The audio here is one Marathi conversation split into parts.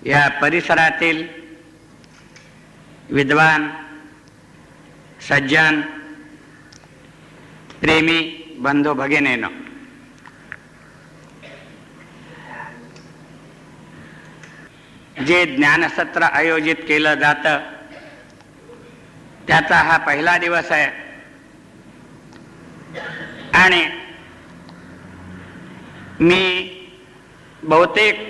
या परिसरातील विद्वान, सज्जन, प्रेमी बंधू भगिनींनो, जे ज्ञानसत्र आयोजित केलं जातं त्याचा हा पहिला दिवस आहे आणि मी बहुतेक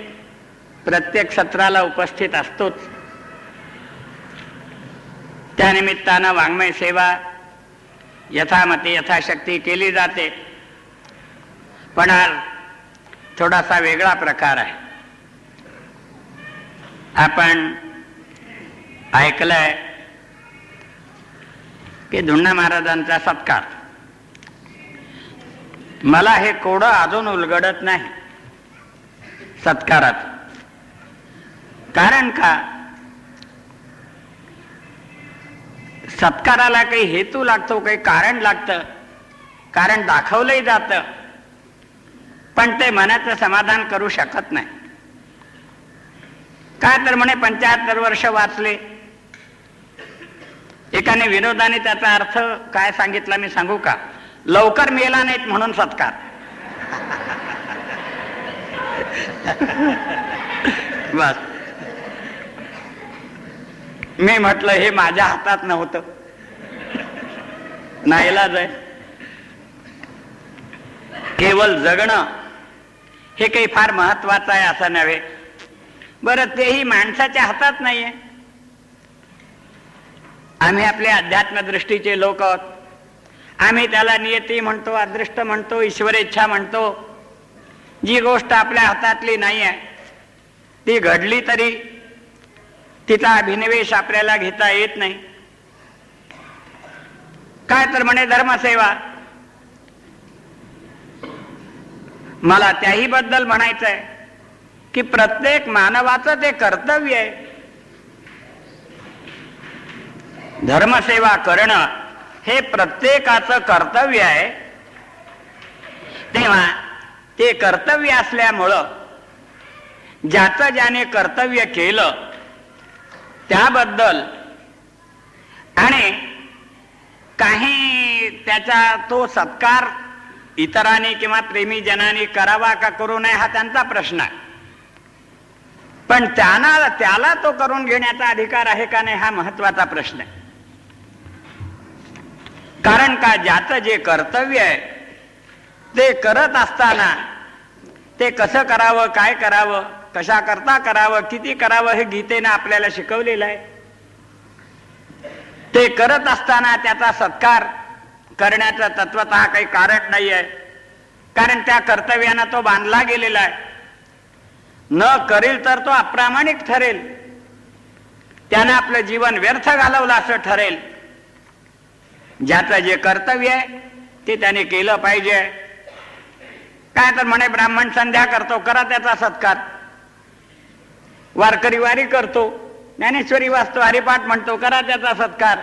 प्रत्येक सत्राला उपस्थित असतोच. त्यानिमित्तानं वाङ्मय सेवा यथामती यथाशक्ती केली जाते, पण आज थोडासा वेगळा प्रकार आहे. आपण ऐकलंय की धुंडा महाराजांचा सत्कार. मला हे कोडं अजून उलगडत नाही सत्कारात. कारण का, सत्काराला काही हेतू लागतो, काही कारण लागतं, कारण दाखवलंही जातं, पण ते मनाचं समाधान करू शकत नाही. काय तर म्हणे 75 वर्ष वाचले. एकाने विनोदाने त्याचा अर्थ काय सांगितला मी सांगू का? लवकर मेला नाहीत म्हणून सत्कार. बस. मी म्हटलं हे माझ्या हातात नव्हतं, नाईलाज आहे. केवळ जगणं हे काही फार महत्वाचं आहे असं नव्हे. बरं, तेही माणसाच्या हातात नाहीये. आम्ही आपल्या अध्यात्म दृष्टीचे लोक आहोत. आम्ही त्याला नियती म्हणतो, अदृष्ट म्हणतो, ईश्वरेच्छा म्हणतो. जी गोष्ट आपल्या हातातली नाही आहे ती घडली तरी तिचा अभिनिवेश आपल्याला घेता येत नाही. काय तर म्हणे धर्मसेवा. मला त्याही बद्दल म्हणायचं आहे की प्रत्येक मानवाचं ते कर्तव्य आहे. धर्मसेवा करणं हे प्रत्येकाचं कर्तव्य आहे. तेव्हा ते कर्तव्य असल्यामुळं ज्याचं ज्याने कर्तव्य केलं त्याबद्दल आणि काही त्याचा तो सत्कार इतरांनी किंवा प्रेमीजनांनी करावा का करू नये हा त्यांचा प्रश्न आहे. पण त्याला तो करून घेण्याचा अधिकार आहे का नाही हा महत्वाचा प्रश्न आहे. कारण का, ज्याचं जे कर्तव्य आहे ते करत असताना ते कसं करावं, काय करावं, कशा करता करावं, किती करावं हे गीतेनं आपल्याला शिकवलेलं आहे. ते करत असताना त्याचा सत्कार करण्याचं तत्वतः काही कारण नाही आहे. कारण त्या कर्तव्यानं तो बांधला गेलेला आहे. न करेल तर तो अप्रामाणिक ठरेल, त्यानं आपलं जीवन व्यर्थ घालवलं असं ठरेल. ज्याचं जे कर्तव्य आहे ते त्याने केलं पाहिजे. काय तर म्हणे ब्राह्मण संध्या करतो, करा त्याचा सत्कार. वारकरी वारी करतो, ज्ञानेश्वरी वाचतो, हरिपाठ म्हणतो, करा त्याचा सत्कार.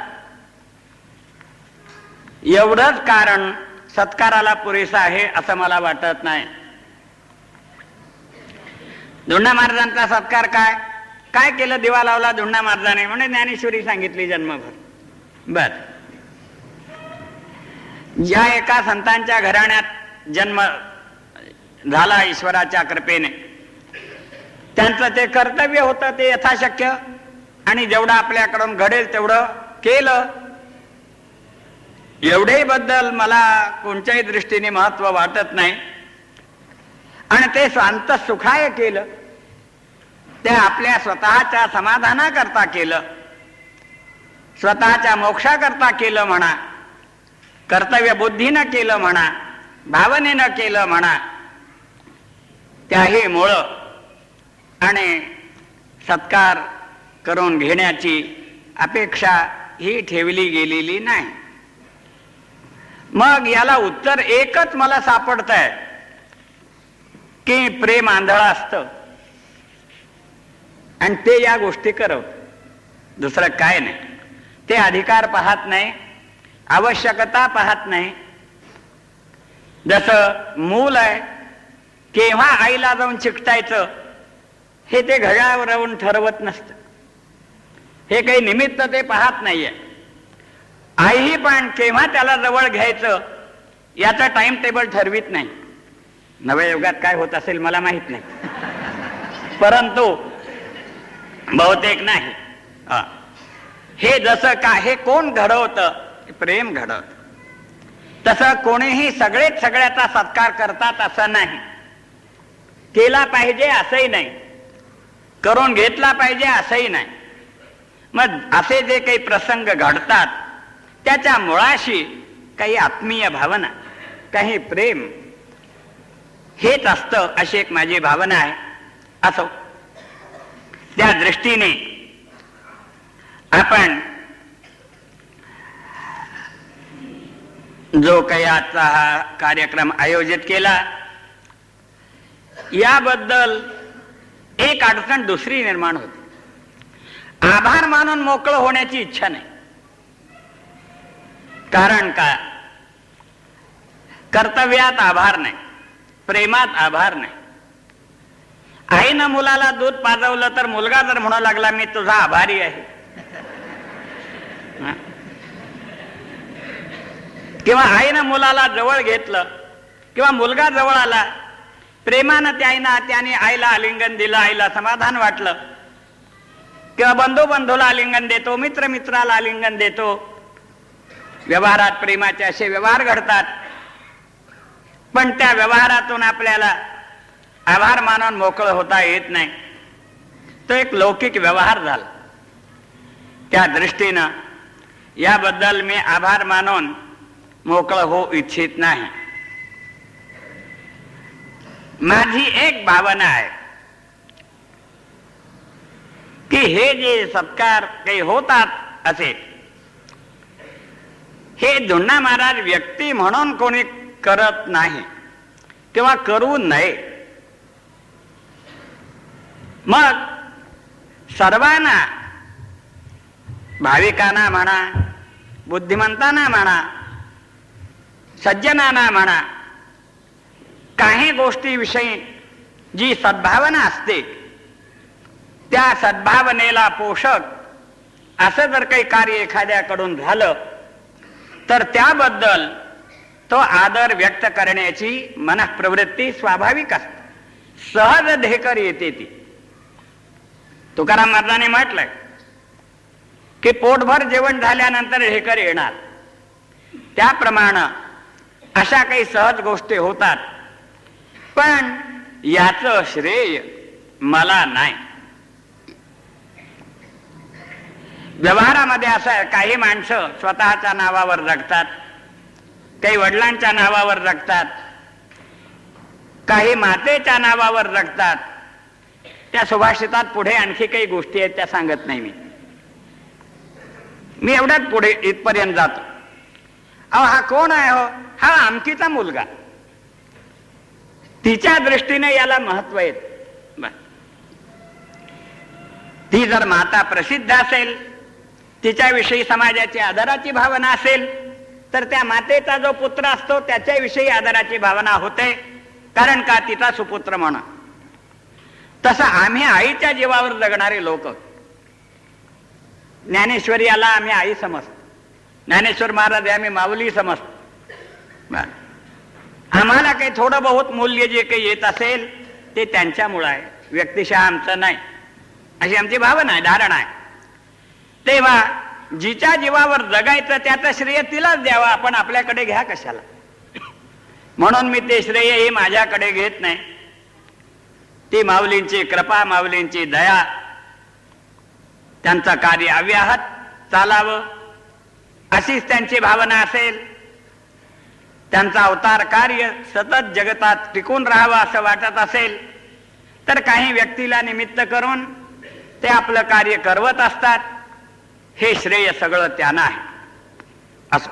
एवढंच कारण सत्काराला पुरेसं आहे असं मला वाटत नाही. धुंडा महाराजांचा सत्कार काय काय केलं? दिवा लावला धुंडा महाराजाने, म्हणजे ज्ञानेश्वरी सांगितली जन्मभर. बर. ज्या एका संतांच्या घराण्यात जन्म झाला ईश्वराच्या कृपेने, त्यांचं ते कर्तव्य होतं ते यथाशक्य आणि जेवढं आपल्याकडून घडेल तेवढं केलं. एवढे बद्दल मला कोणत्याही दृष्टीने महत्व वाटत नाही. आणि ते स्वांत सुखाय केलं, ते आपल्या स्वतःच्या समाधानाकरता केलं, स्वतःच्या मोक्षाकरता केलं म्हणा, कर्तव्य बुद्धीनं केलं म्हणा, भावनेनं केलं म्हणा. त्याही मुळं आणि सत्कार करून घेण्याची अपेक्षा ही ठेवली गेलेली नाही. मग याला उत्तर एकच मला सापडत आहे की प्रेम आंधळं असतं आणि ते या गोष्टी करवत, दुसरं काय नाही. ते अधिकार पाहत नाही, आवश्यकता पाहत नाही. जसं मूल आहे, केव्हा आईला जाऊन चिकटायचं हे ते घड्याळावर राहून ठरवत नसतं. हे काही निमित्त ते पाहत नाहीये. आईही पण केव्हा त्याला जवळ घ्यायचं याचा टाइम टेबल ठरवित नाही. नव्या युगात काय होत असेल मला माहित नाही, परंतु बहुतेक नाही. हे जसं का हे कोण घडवतं? प्रेम घडवतं. तसं कोणीही सगळेच सगळ्याचा सत्कार करतात असं नाही, केला पाहिजे असंही नाही, करून घेतला पाहिजे असंही नाही. मग असे जे काही प्रसंग घडतात त्याच्या मुळाशी काही आत्मीय भावना, काही प्रेम हेच असतं, अशी एक माझी भावना आहे. असो, त्या दृष्टीने आपण जो काही आजचा हा कार्यक्रम आयोजित केला याबद्दल एक अडचण दुसरी निर्माण होती. आभार मानून मोकळं होण्याची इच्छा नाही. कारण का? कर्तव्यात आभार नाही, प्रेमात आभार नाही. आईनं मुलाला दूध पाजवलं तर मुलगा जर म्हणू लागला मी तुझा आभारी आहे, किंवा आईनं मुलाला जवळ घेतलं किंवा मुलगा जवळ आला, प्रेमानं त्याने आईला आलिंगन दिलं, आईला समाधान वाटलं, किंवा बंधू बंधूला आलिंगन देतो, मित्र मित्राला आलिंगन देतो. व्यवहारात प्रेमाचे असे व्यवहार घडतात. पण त्या व्यवहारातून आपल्याला आभार मानून मोकळं होता येत नाही. तो एक लौकिक व्यवहार झाला. त्या दृष्टीनं याबद्दल मी आभार मानून मोकळं होऊ इच्छित नाही. माझी एक भावना आहे की हे जे सत्कार काही होतात असे, हे धुण्णा महाराज व्यक्ती म्हणून कोणी करत नाही किंवा करू नये. मग सर्वांना, भाविकांना म्हणा, बुद्धिमंतांना म्हणा, सज्जनांना म्हणा, काही गोष्टीविषयी जी सद्भावना असते त्या सद्भावनेला पोषक असं जर काही कार्य एखाद्याकडून झालं तर त्याबद्दल तो आदर व्यक्त करण्याची मनःप्रवृत्ती स्वाभाविक असते, सहज ढेकर येते ती. तुकाराम महाराजांनी म्हटलंय की पोटभर जेवण झाल्यानंतर ढेकर येणार. त्याप्रमाणे अशा काही सहज गोष्टी होतात, पण याचं श्रेय मला नाही. व्यवहारामध्ये असं आहे, काही माणसं स्वतःच्या नावावर जगतात, काही वडिलांच्या नावावर जगतात, काही मातेच्या नावावर जगतात. त्या सुभाषितात पुढे आणखी काही गोष्टी आहेत त्या सांगत नाही मी एवढ्याच पुढे इथपर्यंत जातो. अहो हा कोण आहे? हो, हा आमकीचा मुलगा. तिच्या दृष्टीने याला महत्व येत. ती जर माता प्रसिद्ध असेल, तिच्याविषयी समाजाची आदराची भावना असेल, तर त्या मातेचा जो पुत्र असतो त्याच्याविषयी आदराची भावना होते. कारण का? तिचा सुपुत्र म्हणून. तसं आम्ही आईच्या जीवावर जगणारे लोक, ज्ञानेश्वरी याला आम्ही आई समजतो, ज्ञानेश्वर महाराज आम्ही माऊली समजतो. आम्हाला काही थोडं बहुत मूल्य जे काही येत असेल ते त्यांच्यामुळे आहे, व्यक्तिशः आमचं नाही, अशी आमची भावना आहे, धारणा आहे. तेव्हा जिच्या जीवावर जगायचं त्याचं श्रेय तिलाच द्यावं, आपण आपल्याकडे घ्या कशाला. म्हणून मी ते श्रेय हे माझ्याकडे घेत नाही. ती माऊलींची कृपा, माऊलींची दया, त्यांचं कार्य अव्याहत चालावं अशीच त्यांची भावना असेल. त्यांचा अवतार कार्य सतत जगतात टिकून राहावं असं वाटत असेल तर काही व्यक्तीला निमित्त करून ते आपलं कार्य करवत असतात. हे श्रेय सगळं त्यांना आहे. असो,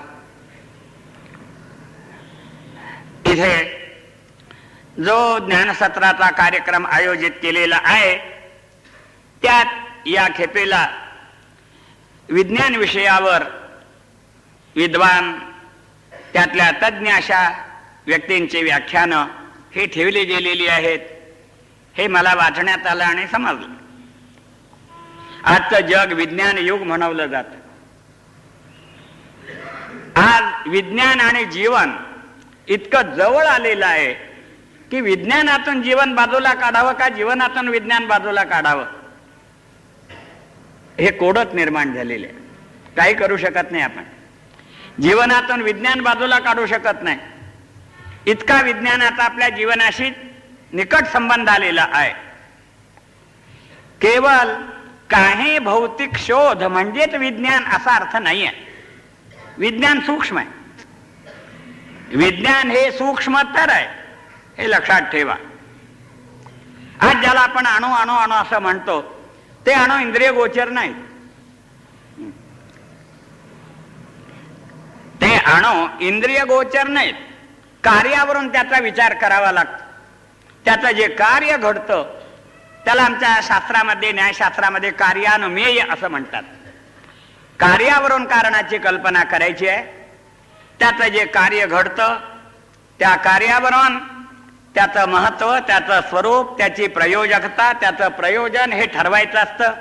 इथे जो ज्ञानसत्राचा कार्यक्रम आयोजित केलेला आहे त्यात या खेपेला विज्ञान विषयावर विद्वान, त्यातल्या तज्ज्ञ अशा व्यक्तींची व्याख्यानं हे ठेवली गेलेली आहेत. हे मला वाचण्यात आलं आणि समजलं. आजचं जग विज्ञान युग म्हणवलं जातं. आज विज्ञान आणि जीवन इतकं जवळ आलेलं आहे की विज्ञानातून जीवन बाजूला काढावं का जीवनातून विज्ञान बाजूला काढावं हे कोडच निर्माण झालेले आहे. काही करू शकत नाही आपण. जीवनातून विज्ञान बाजूला काढू शकत नाही. इतका विज्ञानाचा आपल्या जीवनाशी निकट संबंध आलेला आहे. केवळ काही भौतिक शोध म्हणजेच विज्ञान असा अर्थ नाही आहे. विज्ञान सूक्ष्म आहे. विज्ञान हे सूक्ष्मतर आहे हे लक्षात ठेवा. आज ज्याला आपण अणु अणु अणु असं म्हणतो ते अणु इंद्रिय गोचर नाही. ते अणु इंद्रिय गोचर नाहीत. कार्यावरून त्याचा विचार करावा लागतो. त्याचं जे कार्य घडतं त्याला आमच्या शास्त्रामध्ये न्यायशास्त्रामध्ये कार्यानुमेय असं म्हणतात. कार्यावरून कारणाची कल्पना करायची आहे. त्याचं जे कार्य घडतं त्या कार्यावरून त्याचं महत्व, त्याचं स्वरूप, त्याची प्रयोजकता, त्याचं प्रयोजन हे ठरवायचं असतं.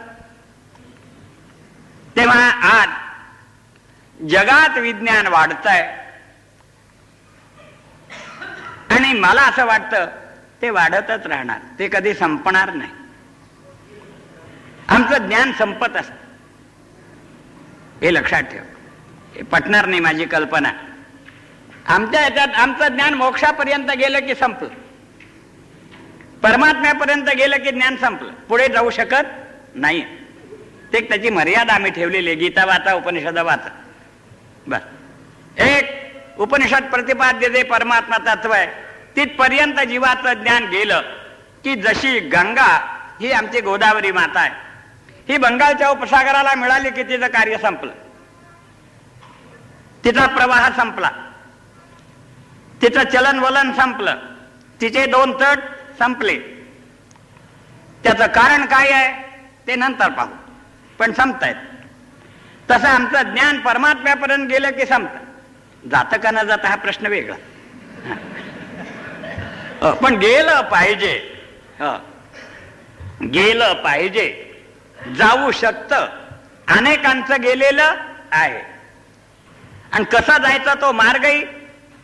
तेव्हा आज जगात विज्ञान वाढतंय आणि मला असं वाटतं ते वाढतच राहणार. ते कधी संपणार नाही. आमचं ज्ञान संपत असतं हे लक्षात ठेव. हे पटणार नाही माझी कल्पना. आमच्या ह्याच्यात आमचं ज्ञान मोक्षापर्यंत गेलं की संपलं. परमात्म्यापर्यंत गेलं की ज्ञान संपलं. पुढे जाऊ शकत नाही. ते त्याची मर्यादा आम्ही ठेवलेली आहे. गीता वाचा, उपनिषद वाचा. बस एक उपनिषद प्रतिपाद्य जे परमात्मा तत्व आहे तिथपर्यंत जीवाचं ज्ञान गेलं की जशी गंगा ही आमची गोदावरी माता आहे, ही बंगालच्या उपसागराला मिळाली की तिचं कार्य संपलं. तिचा प्रवाह संपला. तिचं चलनवलन संपलं. तिचे 2 तट संपले. त्याचं कारण काय आहे ते नंतर पाहू, पण संपतायत. तसं आमचं ज्ञान परमात्म्यापर्यंत गेलं की संपतं. जातं का न जातं हा प्रश्न वेगळा. पण गेलं पाहिजे. गेलं पाहिजे. जाऊ शकतं. अनेकांचं गेलेलं आहे. आणि कसा जायचा तो मार्गही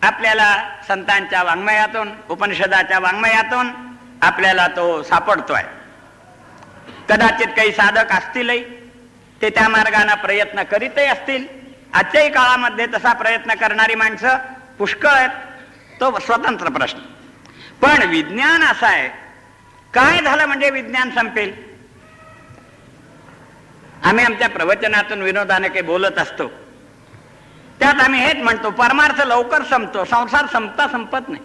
आपल्याला संतांच्या वाङ्मयातून, उपनिषदाच्या वाङ्मयातून आपल्याला तो सापडतोय. कदाचित काही साधक असतीलही, ते त्या मार्गाने प्रयत्न करीतही असतील. आजच्याही काळामध्ये तसा प्रयत्न करणारी माणसं पुष्कळ आहेत. तो स्वतंत्र प्रश्न. पण विज्ञान असं आहे, काय झालं म्हणजे विज्ञान संपेल. आम्ही आमच्या प्रवचनातून विनोदाने काही बोलत असतो, त्यात आम्ही हेच म्हणतो परमार्थ लवकर संपतो, संसार संपत नाही.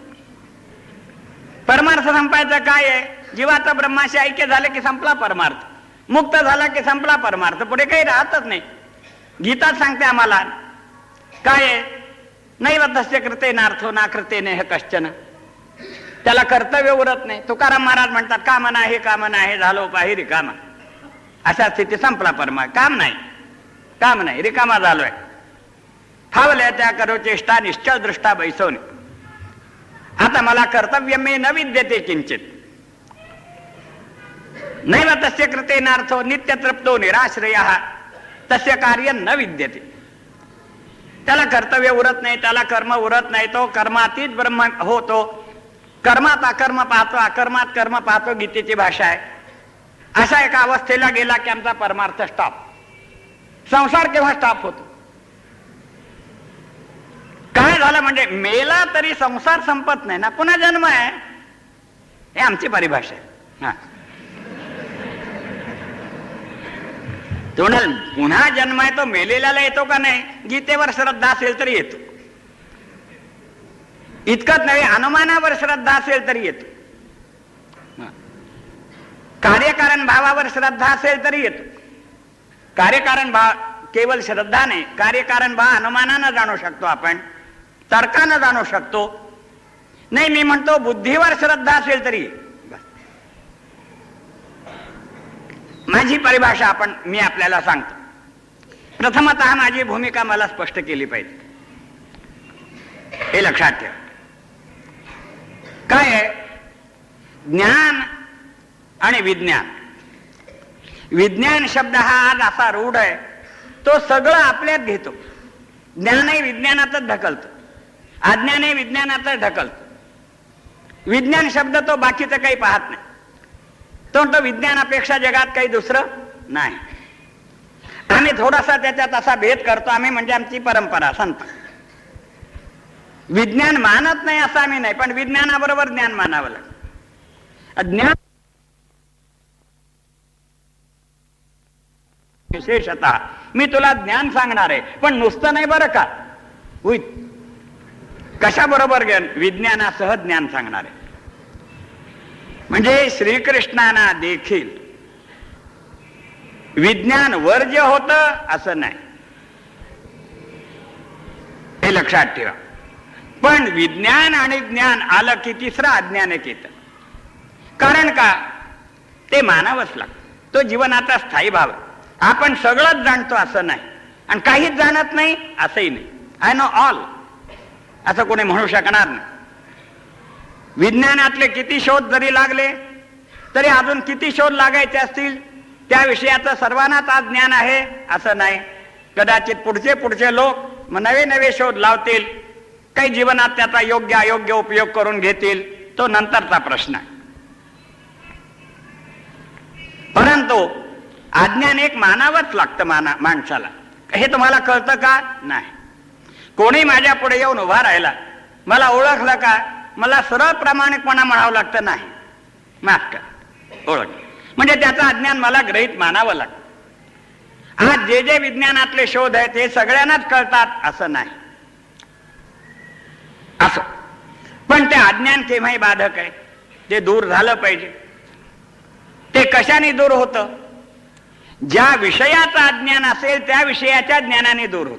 परमार्थ संपायचं काय आहे? जीवाचं ब्रह्माशी ऐक्य झालं की संपला परमार्थ. मुक्त झाला की संपला परमार्थ. पुढे काही राहतच नाही. गीता सांगते आम्हाला काय आहे, नैव तस्य कृते नार्थो ना कृते नेह कश्चन. त्याला कर्तव्य उरत नाही. तुकाराम महाराज म्हणतात कामना आहे, कामना आहे, झालो पाही रिकामा. अशा स्थिती संपला परमा. काम नाही, रिकामा झालोय. फावल्या त्या करो चेष्टा निश्चल दृष्टा बैसवणे. आता मला कर्तव्य मे न विद्यते किंचित. नैव तस्य कृते नार्थो नित्य तृप्तो निराश्रयः तस्य कार्य न विद्यते. त्याला कर्तव्य उरत नाही, त्याला कर्म उरत नाही. तो कर्मातीत ब्रह्म होतो. कर्मात अकर्म पाहतो, अकर्मात कर्म पाहतो. गीतेची भाषा आहे. अशा एका अवस्थेला गेला की आमचा परमार्थ स्टॉप. संसार केव्हा स्टॉप होतो? काय झालं म्हणजे मेला तरी संसार संपत नाही ना, पुन्हा जन्म आहे. हे आमची परिभाषा आहे. पुन्हा जन्म आहे तो मेलेल्याला येतो का नाही? गीतेवर श्रद्धा असेल तरी येतो. इतकंच नव्हे, अनुमानावर श्रद्धा असेल तरी येतो. कार्यकारण भावावर श्रद्धा असेल तरी येतो. कार्यकारण भाव केवळ श्रद्धा नाही, कार्यकारण भाव अनुमानानं जाणू शकतो आपण, तर्कानं जाणू शकतो. नाही, मी म्हणतो बुद्धीवर श्रद्धा असेल तरी. माझी परिभाषा मी आपल्याला सांगतो. प्रथमतः माझी भूमिका मला स्पष्ट केली पाहिजे, हे लक्षात ठेवा. काय आहे? ज्ञान आणि विज्ञान. विज्ञान शब्द हा आज असा रूढ आहे, तो सगळं आपल्यात घेतो. ज्ञानही विज्ञानातच ढकलतो, अज्ञानही विज्ञानातच ढकलतो. विज्ञान शब्द तो बाकीचं काही पाहत नाही. तो विज्ञानापेक्षा जगात काही दुसरं नाही. आम्ही थोडासा त्याच्यात असा भेद करतो. आम्ही म्हणजे आमची परंपरा, संत. विज्ञान मानत नाही असं आम्ही नाही, पण विज्ञानाबरोबर ज्ञान मानावं लागतं. ज्ञान विशेषतः मी तुला ज्ञान सांगणार आहे, पण नुसतं नाही बरं का. कशा बरोबर विज्ञानासह ज्ञान सांगणार आहे. म्हणजे श्रीकृष्णांना देखील विज्ञान वर्ज्य होतं असं नाही, हे लक्षात ठेवा. पण विज्ञान आणि ज्ञान आलं की तिसरं अज्ञान एक येतं. कारण का, ते मानावंच लागतं. तो जीवनाचा स्थायी भाव आहे. आपण सगळंच जाणतो असं नाही, आणि काहीच जाणत नाही असंही नाही. आय नो ऑल असं कोणी म्हणू शकणार नाही. विज्ञानातले किती शोध जरी लागले तरी अजून किती शोध लागायचे असतील, त्या विषयाचं सर्वांनाच आज ज्ञान आहे असं नाही. कदाचित पुढचे लोक नवे नवे शोध लावतील, काही जीवनात त्याचा योग्य अयोग्य उपयोग करून घेतील, तो नंतरचा प्रश्न आहे. परंतु अज्ञान एक मानावंच लागतं माणसाला. हे तुम्हाला कळतं का? नाही. कोणी माझ्या पुढे येऊन उभा राहिला, मला ओळखलं का, मला सरळ प्रामाणिकपणा म्हणावं लागतं. नाही, माफ कर, ओळख. म्हणजे त्याचं अज्ञान मला ग्रहित मानावं लागतं. आज जे जे विज्ञानातले शोध आहेत ते सगळ्यांनाच कळतात असं नाही. असं पण ते अज्ञान केव्हाही बाधक आहे, ते दूर झालं पाहिजे. ते कशाने दूर होतं? ज्या विषयाचं अज्ञान असेल त्या विषयाच्या ज्ञानाने दूर होत.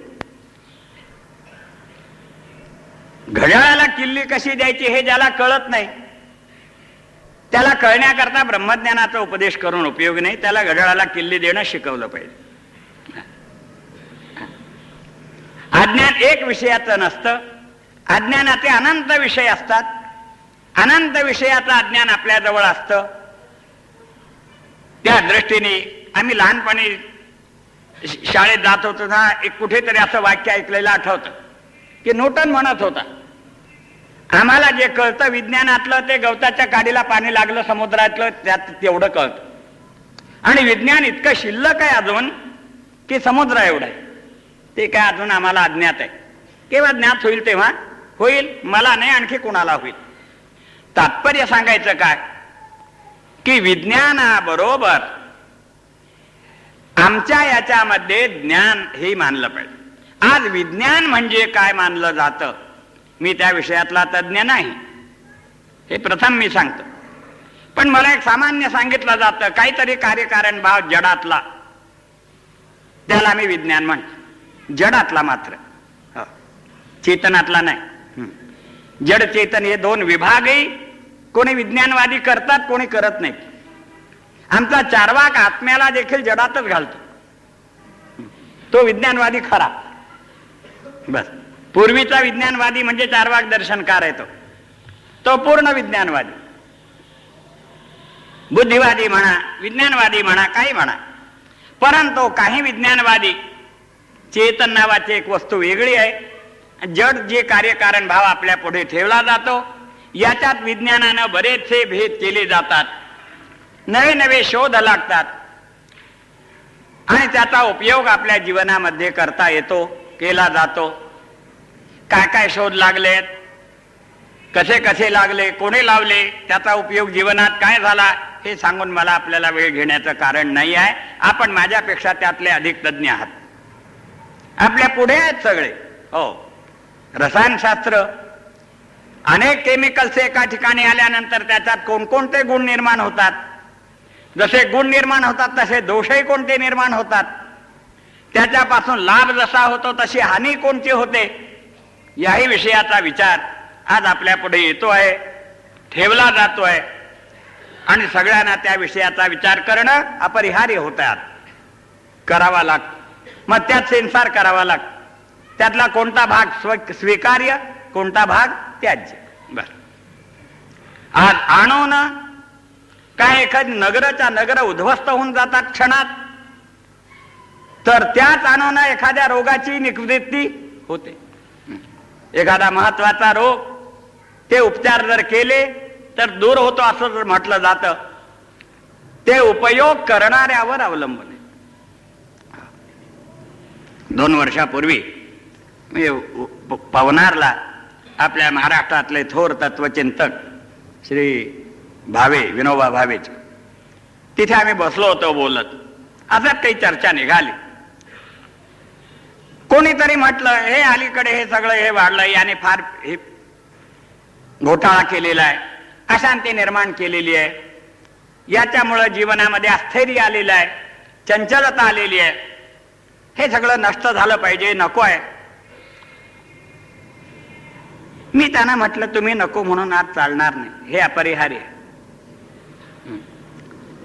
घड्याळाला किल्ली कशी द्यायची हे ज्याला कळत नाही, त्याला कळण्याकरता ब्रह्मज्ञानाचा उपदेश करून उपयोग नाही. त्याला घड्याळाला किल्ली देणं शिकवलं पाहिजे. अज्ञान एक विषयाचं नसतं, अज्ञानाचे अनंत विषय असतात. अनंत विषयाचं अज्ञान आपल्याजवळ असतं. त्या दृष्टीने आम्ही लहानपणी शाळेत जात होतो ना, एक कुठेतरी असं वाक्य ऐकलेलं आठवतं की न्यूटन म्हणत होता, आम्हाला जे कळतं विज्ञानातलं ते गवताच्या काडीला पाणी लागलं समुद्रातलं त्यात तेवढं कळतं, आणि विज्ञान इतकं शिल्लक आहे अजून की समुद्र एवढं आहे, ते काय अजून आम्हाला अज्ञात आहे. केव्हा ज्ञात होईल तेव्हा होईल, मला नाही आणखी कुणाला होईल. तात्पर्य सांगायचं काय की विज्ञानाबरोबर आमच्या याच्यामध्ये ज्ञान हे मानलं पाहिजे. आज विज्ञान म्हणजे काय मानलं जातं, मी त्या विषयातला तज्ज्ञ नाही, हे प्रथम मी सांगतो. पण मला एक सामान्य सांगितलं जातं, काहीतरी कार्यकारण भाव जडातला, त्याला मी विज्ञान म्हणतो. जडातला मात्र, चेतनातला नाही. जड चेतन हे दोन विभागही कोणी विज्ञानवादी करतात, कोणी करत नाही. आमचा चार्वाक आत्म्याला देखील जडातच घालतो, तो विज्ञानवादी खरा. बस, पूर्वीचा विज्ञानवादी म्हणजे चार्वाक दर्शनकार आहे, तो पूर्ण विज्ञानवादी. बुद्धिवादी म्हणा, विज्ञानवादी म्हणा, काही म्हणा. परंतु काही विज्ञानवादी चेतन नावाची एक वस्तू वेगळी आहे, जड जे कार्यकारण भाव आपल्या पुढे ठेवला जातो, याच्यात विज्ञानानं बरेचसे भेद केले जातात, नवे नवे शोध लागतात, आणि त्याचा उपयोग आपल्या जीवनामध्ये करता येतो, केला जातो. काय काय शोध लागलेत, कसे कसे लागले, कोणी लावले, त्याचा उपयोग जीवनात काय झाला, हे सांगून मला आपल्याला वेळ घेण्याचं कारण नाही आहे. आपण माझ्यापेक्षा त्यातले अधिक तज्ज्ञ आहात, आपल्या पुढे आहेत सगळे. हो, रसायनशास्त्र, अनेक केमिकल्स एका ठिकाणी आल्यानंतर त्याच्यात कोणकोणते गुण निर्माण होतात, जसे गुण निर्माण होतात तसे दोषही कोणते निर्माण होतात, त्याच्यापासून लाभ जसा होतो तशी हानी कोणती होते, याही विषयाचा विचार आज आपल्या पुढे येतो आहे, ठेवला जातो आहे, आणि सगळ्यांना त्या विषयाचा विचार करणं अपरिहार्य होत आहे, करावा लागतो. मग त्यात सेन्सर करावा लागतो, त्यातला कोणता भाग स्वीकार्य, कोणता भाग त्याज्य. बर, आज आणून काय एखादी नगरच्या नगर उद्ध्वस्त होऊन जातात क्षणात, तर त्याच अणून एखाद्या रोगाची निवृत्ती होते. एखादा महत्वाचा रोग, ते उपचार जर केले तर दूर होतो असं जर म्हटलं जातं, ते उपयोग करणाऱ्यावर अवलंबून आहे. 2 वर्षापूर्वी मी पवनारला आपल्या महाराष्ट्रातले थोर तत्वचिंतक श्री भावे, विनोबा भावे, तिथे आम्ही बसलो होतो बोलत. असंच काही चर्चा निघाली. कोणीतरी म्हटलं, हे अलीकडे हे सगळं हे वाढलंय, याने फार हे घोटाळा केलेला आहे, अशांती निर्माण केलेली आहे, याच्यामुळं जीवनामध्ये अस्थैर्य आलेलं आहे, चंचलता आलेली आहे, हे सगळं नष्ट झालं पाहिजे, नको आहे. मी त्यांना म्हटलं, तुम्ही नको म्हणून आज चालणार नाही, हे अपरिहार्य आहे.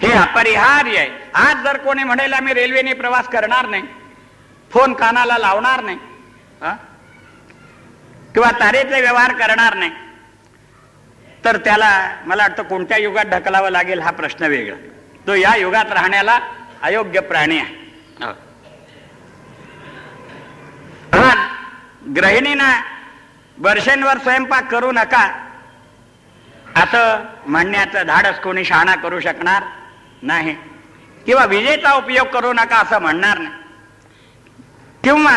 हे अपरिहार्य आहे. आज जर कोणी म्हणेल आम्ही रेल्वेने प्रवास करणार नाही, फोन कानाला लावणार नाही, किंवा तारेचे व्यवहार करणार नाही, तर त्याला मला वाटतं कोणत्या युगात ढकलावं लागेल हा प्रश्न वेगळा. तो या युगात राहण्याला अयोग्य प्राणी आहे. गृहिणींना वर्षांवर स्वयंपाक करू नका असं म्हणण्याचं धाडस कोणी शहाणा करू शकणार नाही, किंवा विजेचा उपयोग करू नका असं म्हणणार नाही, किंवा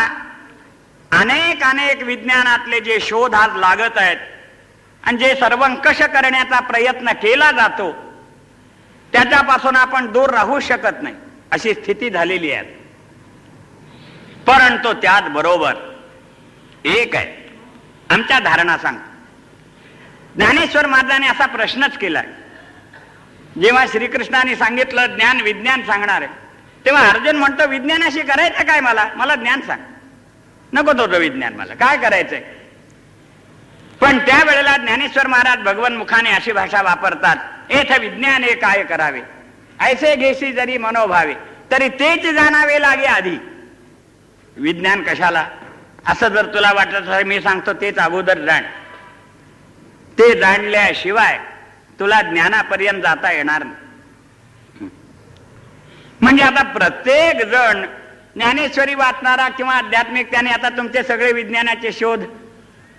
अनेक विज्ञानातले जे शोध आज लागत आहेत आणि जे सर्वंकष करण्याचा प्रयत्न केला जातो त्याच्यापासून आपण दूर राहू शकत नाही अशी स्थिती झालेली आहे. परंतु त्यात बरोबर एक आहे, आमच्या धारणा सांगतो. ज्ञानेश्वर महाराजांनी असा प्रश्नच केलाय. जेव्हा श्रीकृष्णाने सांगितलं ज्ञान विज्ञान सांगणार आहे, तेव्हा अर्जुन म्हणतो विज्ञानाशी करायचं काय, मला ज्ञान सांग. नको तो विज्ञान, मला काय करायचंय. पण त्यावेळेला ज्ञानेश्वर महाराज भगवन मुखाने अशी भाषा वापरतात, एथ विज्ञान हे काय करावे, ऐसे घेशी जरी मनोभावे, तरी तेच जाणावे लागे आधी. विज्ञान कशाला असं जर तुला वाटत असेल, मी सांगतो तेच अगोदर जाण. ते जाणल्याशिवाय तुला ज्ञानापर्यंत जाता येणार नाही. म्हणजे आता प्रत्येक जण ज्ञानेश्वरी वाचणारा किंवा आध्यात्मिक, त्याने आता तुमचे सगळे विज्ञानाचे शोध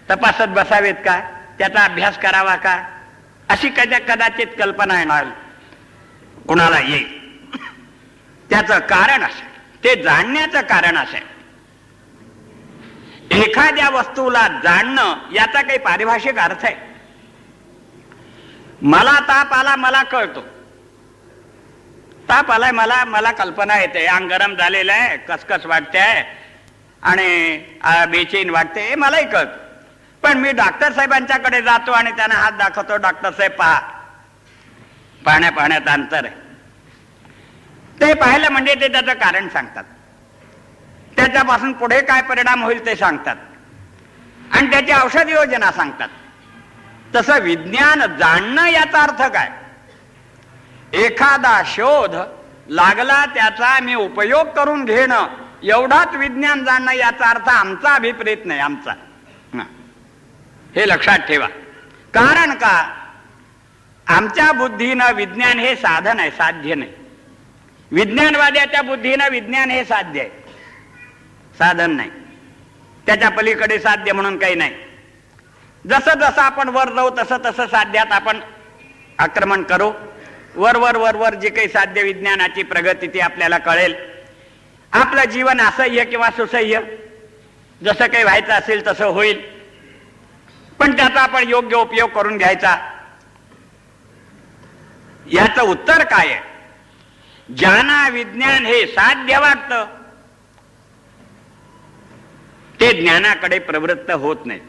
तपासत बसावेत का, त्याचा अभ्यास करावा का, अशी कदाचित कल्पना येणार कुणाला येईल. त्याचं कारण असेल, ते जाणण्याचं कारण असेल. एखाद्या वस्तूला जाणणं याचा काही पारिभाषिक अर्थ आहे. मला ताप आला, मला कळतो, ताप आलाय, मला कल्पना येते, अंग गरम झालेलं आहे, कसकस वाटते आहे आणि बेचैन वाटते, मलाही कळतं. पण मी डॉक्टर साहेबांच्याकडे जातो आणि त्यांना हात दाखवतो, डॉक्टर साहेब पहा, पाहण्यात अंतर आहे. ते पाहिलं म्हणजे ते त्याचं कारण सांगतात, त्याच्यापासून पुढे काय परिणाम होईल ते सांगतात आणि त्याची औषध योजना सांगतात. तसं विज्ञान जाणणं याचा अर्थ काय, एखादा शोध लागला त्याचा मी उपयोग करून घेणं, एवढाच विज्ञान जाणणं याचा अर्थ आमचा अभिप्रेत नाही, आमचा. हे लक्षात ठेवा. कारण का, आमच्या बुद्धीनं विज्ञान हे साधन आहे, साध्य नाही. विज्ञानवाद्याच्या बुद्धीनं विज्ञान हे साध्य आहे, साधन नाही. त्याच्या पलीकडे साध्य म्हणून काही नाही. जसं जसं आपण वर जाऊ तसं तसं साध्यात आपण आक्रमण करू. वर जे काही साध्य विज्ञानाची प्रगती ती आपल्याला कळेल. आपलं जीवन असह्य किंवा सुसह्य जसं काही व्हायचं असेल तसं होईल, पण त्याचा आपण योग्य उपयोग करून घ्यायचा. याचं उत्तर काय आहे, ज्यांना विज्ञान हे साध्य वाटतं ते ज्ञानाकडे प्रवृत्त होत नाही.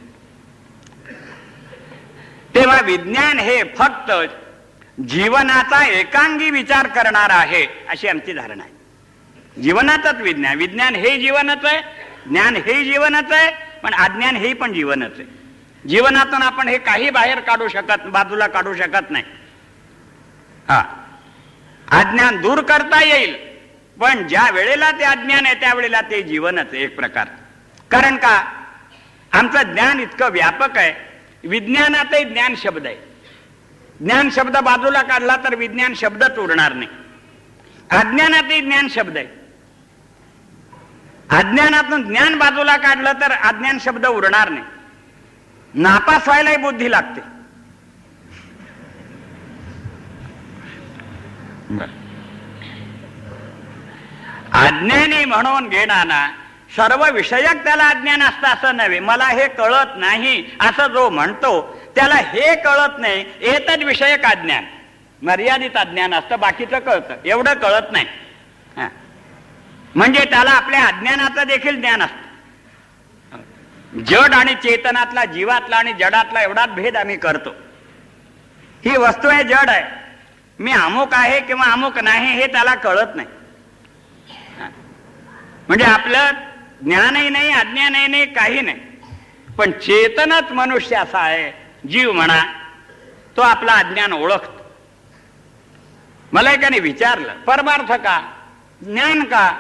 तेव्हा विज्ञान हे फक्त जीवनाचा एकांगी विचार करणार आहे अशी आमची धारणा आहे. जीवनातच विज्ञान, विज्ञान हे जीवनच आहे, ज्ञान हे जीवनच आहे, पण अज्ञान हे पण जीवनच आहे. जीवनातून आपण हे काही बाहेर बाजूला काढू शकत नाही. अज्ञान दूर करता येईल, पण ज्या वेळेला ते अज्ञान आहे त्यावेळेला ते जीवनच आहे एक प्रकार. कारण का, आमचं ज्ञान इतकं व्यापक आहे, विज्ञानातही ज्ञान शब्द आहे. ज्ञान शब्द बाजूला काढला तर विज्ञान शब्दच उरणार नाही. अज्ञानातही ज्ञान शब्द आहे. अज्ञानातून ज्ञान बाजूला काढलं तर अज्ञान शब्द उरणार नाही. नापास व्हायलाही बुद्धी लागते. अज्ञानी म्हणून घेणारा सर्व विषयक त्याला अज्ञान असतं असं नव्हे. मला हे कळत नाही असं जो म्हणतो त्याला हे कळत नाही, एतद विषयक अज्ञान, मर्यादित अज्ञान असतं. बाकीचं कळतं, एवढं कळत नाही. म्हणजे त्याला आपल्या अज्ञानाचं देखील ज्ञान असतं. जड आणि चेतनातला, जीवातला आणि जडातला एवढाच भेद आम्ही करतो. ही वस्तू आहे, जड आहे, मी अमुक आहे किंवा अमुक नाही हे त्याला कळत नाही. म्हणजे आपलं ज्ञानही नाही, अज्ञानही नाही, काही नाही. पण चेतनच मनुष्य असा आहे, जीव म्हणा, तो आपला अज्ञान ओळखतो. मला एकाने विचारलं, परमार्थ का, ज्ञान का?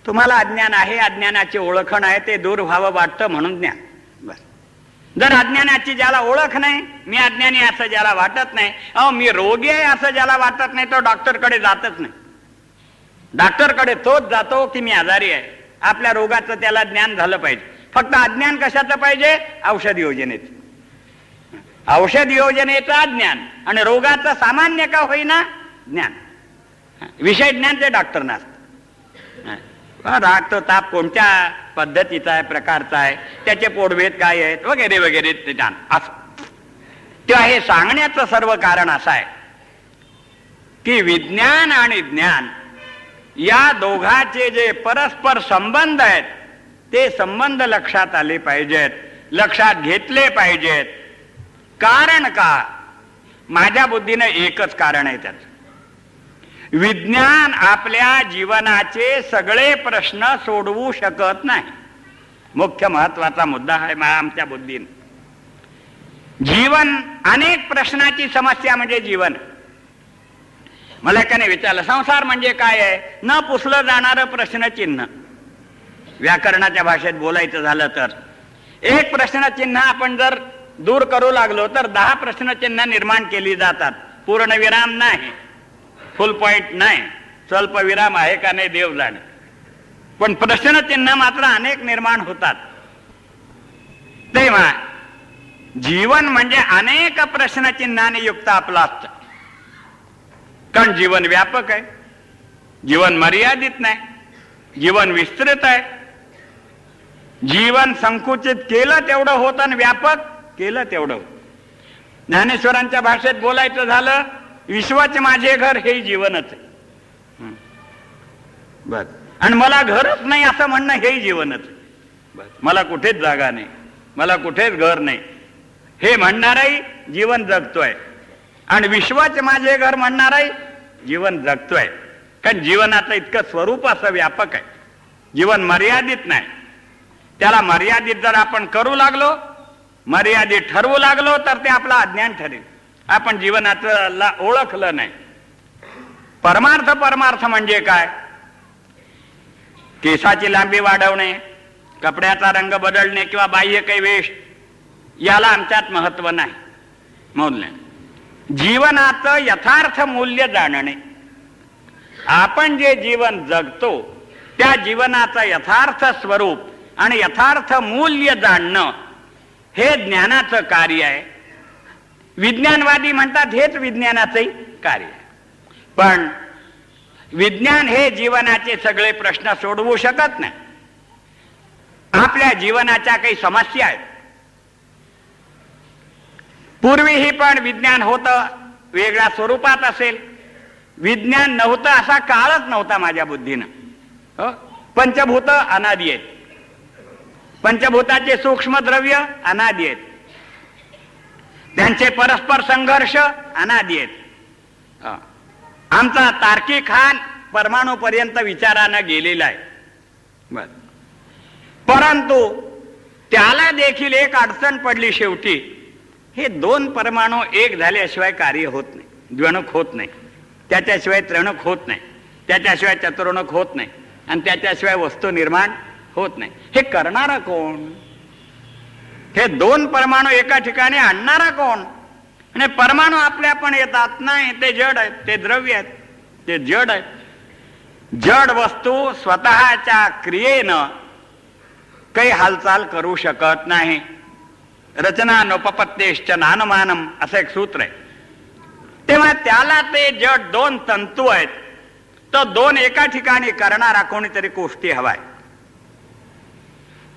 तुम्हाला अज्ञान आहे, अज्ञानाची ओळखण आहे, ते दूर व्हावं वाटतं म्हणून ज्ञान. बस. जर अज्ञानाची ज्याला ओळख नाही, मी अज्ञानी असं ज्याला वाटत नाही, अहो मी रोगी आहे असं ज्याला वाटत नाही, तो डॉक्टरकडे जातच नाही. डॉक्टरकडे तोच जातो की मी आजारी आहे. आपल्या रोगाचं त्याला ज्ञान झालं पाहिजे. फक्त अज्ञान कशाचं पाहिजे? औषध योजनेचं. औषध योजनेचं अज्ञान आणि रोगाचं सामान्य का होईना ज्ञान, विषय ज्ञान ते डॉक्टरना असतं. राग तो ताप कोणत्या पद्धतीचा आहे, प्रकारचा आहे, त्याचे पोटभेद काय आहेत वगैरे वगैरे ते ज्ञान असं. तेव्हा हे सांगण्याचं सर्व कारण असं आहे की विज्ञान आणि ज्ञान या दोघांचे जे परस्पर संबंध आहेत ते संबंध लक्षात आले पाहिजेत, लक्षात घेतले पाहिजेत. कारण का? माझ्या बुद्धीनं एकच कारण आहे त्याचं. विज्ञान आपल्या जीवनाचे सगळे प्रश्न सोडवू शकत नाही. मुख्य महत्वाचा मुद्दा आहे आमच्या बुद्धीनं. जीवन अनेक प्रश्नाची समस्या म्हणजे जीवन. मला एकाने विचारलं, संसार म्हणजे काय आहे? न पुसलं जाणारं प्रश्नचिन्ह. व्याकरणाच्या भाषेत बोलायचं झालं तर एक प्रश्नचिन्ह आपण जर दूर करू लागलो तर 10 प्रश्नचिन्ह निर्माण केली जातात. पूर्णविराम नाही, फुल पॉइंट नाही, स्वल्प विराम आहे का नाही देव जाणे. पण प्रश्नचिन्ह मात्र अनेक निर्माण होतात. तेव्हा जीवन म्हणजे अनेक प्रश्नचिन्हाने युक्त आपलं असतं. कारण जीवन व्यापक आहे, जीवन मर्यादित नाही, जीवन विस्तृत आहे. जीवन संकुचित केलं तेवढं होतं आणि व्यापक केलं तेवढं. ज्ञानेश्वरांच्या भाषेत बोलायचं झालं, विश्वाचे माझे घर हे जीवनच आहे. बर. आणि मला घरच नाही असं म्हणणं हेही जीवनच आहे. मला कुठेच जागा नाही, मला कुठेच घर नाही हे म्हणणारही जीवन जगतोय. आणि विश्वाचे माझे घर म्हणणारही जीवन जगतोय. कारण जीवनाचं इतकं स्वरूप असं व्यापक आहे. जीवन मर्यादित नाही. त्याला मर्यादित जर आपण करू लागलो, मर्यादित ठरवू लागलो तर ते आपलं अज्ञान ठरेल. आपण जीवनाचं ओळखलं नाही. परमार्थ, परमार्थ म्हणजे काय? केसाची लांबी वाढवणे, कपड्याचा रंग बदलणे किंवा बाह्य काही वेश, याला आमच्यात महत्व नाही. मूल्य जीवनाचं यथार्थ मूल्य जाणणे. आपण जे जीवन जगतो त्या जीवनाचं यथार्थ स्वरूप आणि यथार्थ मूल्य जाणणं हे ज्ञानाचं कार्य आहे. विज्ञानवादी म्हणतात हेच विज्ञानाचंही कार्य आहे. पण विज्ञान हे जीवनाचे सगळे प्रश्न सोडवू शकत नाही. आपल्या जीवनाच्या काही समस्या आहेत. पूर्वीही पण विज्ञान होतं, वेगळ्या स्वरूपात असेल. विज्ञान नव्हतं असा काळच नव्हता माझ्या बुद्धीनं. पंचभूत अनादी आहेत, पंचभूताचे सूक्ष्म द्रव्य अनादी आहेत, त्यांचे परस्पर संघर्ष अनादी आहेत. आमचा तार्किक हा परमाणूपर्यंत विचारानं गेलेला आहे. परंतु त्याला देखील एक अडचण पडली शेवटी. हे 2 परमाणू एक झाल्याशिवाय कार्य होत नाही, द्विणुक होत नाही, त्याच्याशिवाय त्रिणुक होत नाही, त्याच्याशिवाय चतुर्णुक होत नाही, आणि त्याच्याशिवाय वस्तू निर्माण होत नाही. हे करणारा कोण? हे 2 परमाणू एका ठिकाणी आणणारा कोण? आणि परमाणू आपल्या पण येतात नाही, ते जड आहेत, ते द्रव्य आहेत, ते जड आहेत. जड वस्तू स्वतःच्या क्रियेनं काही हालचाल करू शकत नाही. रचना नोपपत्तेश्च नानुमानम असं एक सूत्र आहे. तेव्हा त्याला ते जड दोन तंतू आहेत, तो दोन एका ठिकाणी करणारा कोणीतरी कोष्टी हवाय.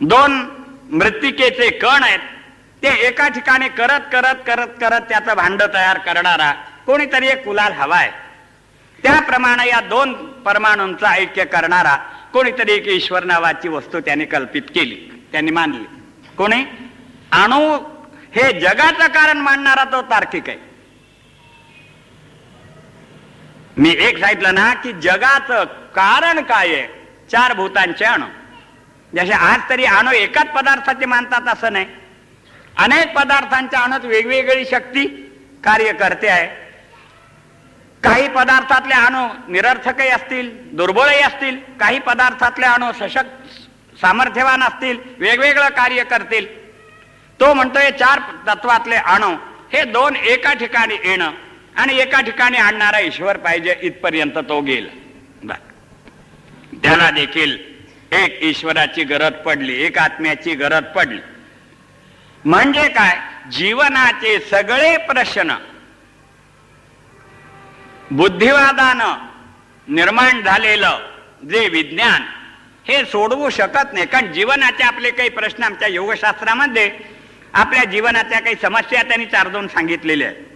दोन मृत्तिकेचे कण आहेत, ते एका ठिकाणी करत करत करत करत त्याचं भांड तयार करणारा कोणीतरी एक कुलाल हवाय. त्याप्रमाणे या दोन परमाणूंचं ऐक्य करणारा कोणीतरी एक ईश्वर नावाची वस्तू त्याने कल्पित केली, त्यांनी मानली. कोणी? अणु हे जगाचं कारण मानणारा तो तार्किक आहे. मी एक सांगितलं ना की जगाचं कारण काय आहे? चार भूतांचे अणु. जसे आज तरी अणु एकाच पदार्थाचे मानतात असं नाही, अनेक पदार्थांच्या अणुत वेगवेगळी शक्ती कार्य करते आहे. काही पदार्थातले अणु निरर्थकही असतील, दुर्बळही असतील, काही पदार्थातले अणु सशक्त सामर्थ्यवान असतील, वेगवेगळं कार्य करतील. तो म्हणतोय चार तत्वातले अणु हे दोन एका ठिकाणी येणं आणि एका ठिकाणी आणणारा ईश्वर पाहिजे, इथपर्यंत तो गेला. त्याला देखील एक ईश्वराची गरज पडली, एक आत्म्याची गरज पडली. म्हणजे काय? जीवनाचे सगळे प्रश्न बुद्धिवादानं निर्माण झालेलं जे विज्ञान हे सोडवू शकत नाही. कारण जीवनाचे आपले काही प्रश्न आमच्या योगशास्त्रामध्ये आपल्या जीवनाच्या काही समस्या त्यांनी चार दोन सांगितलेल्या आहेत.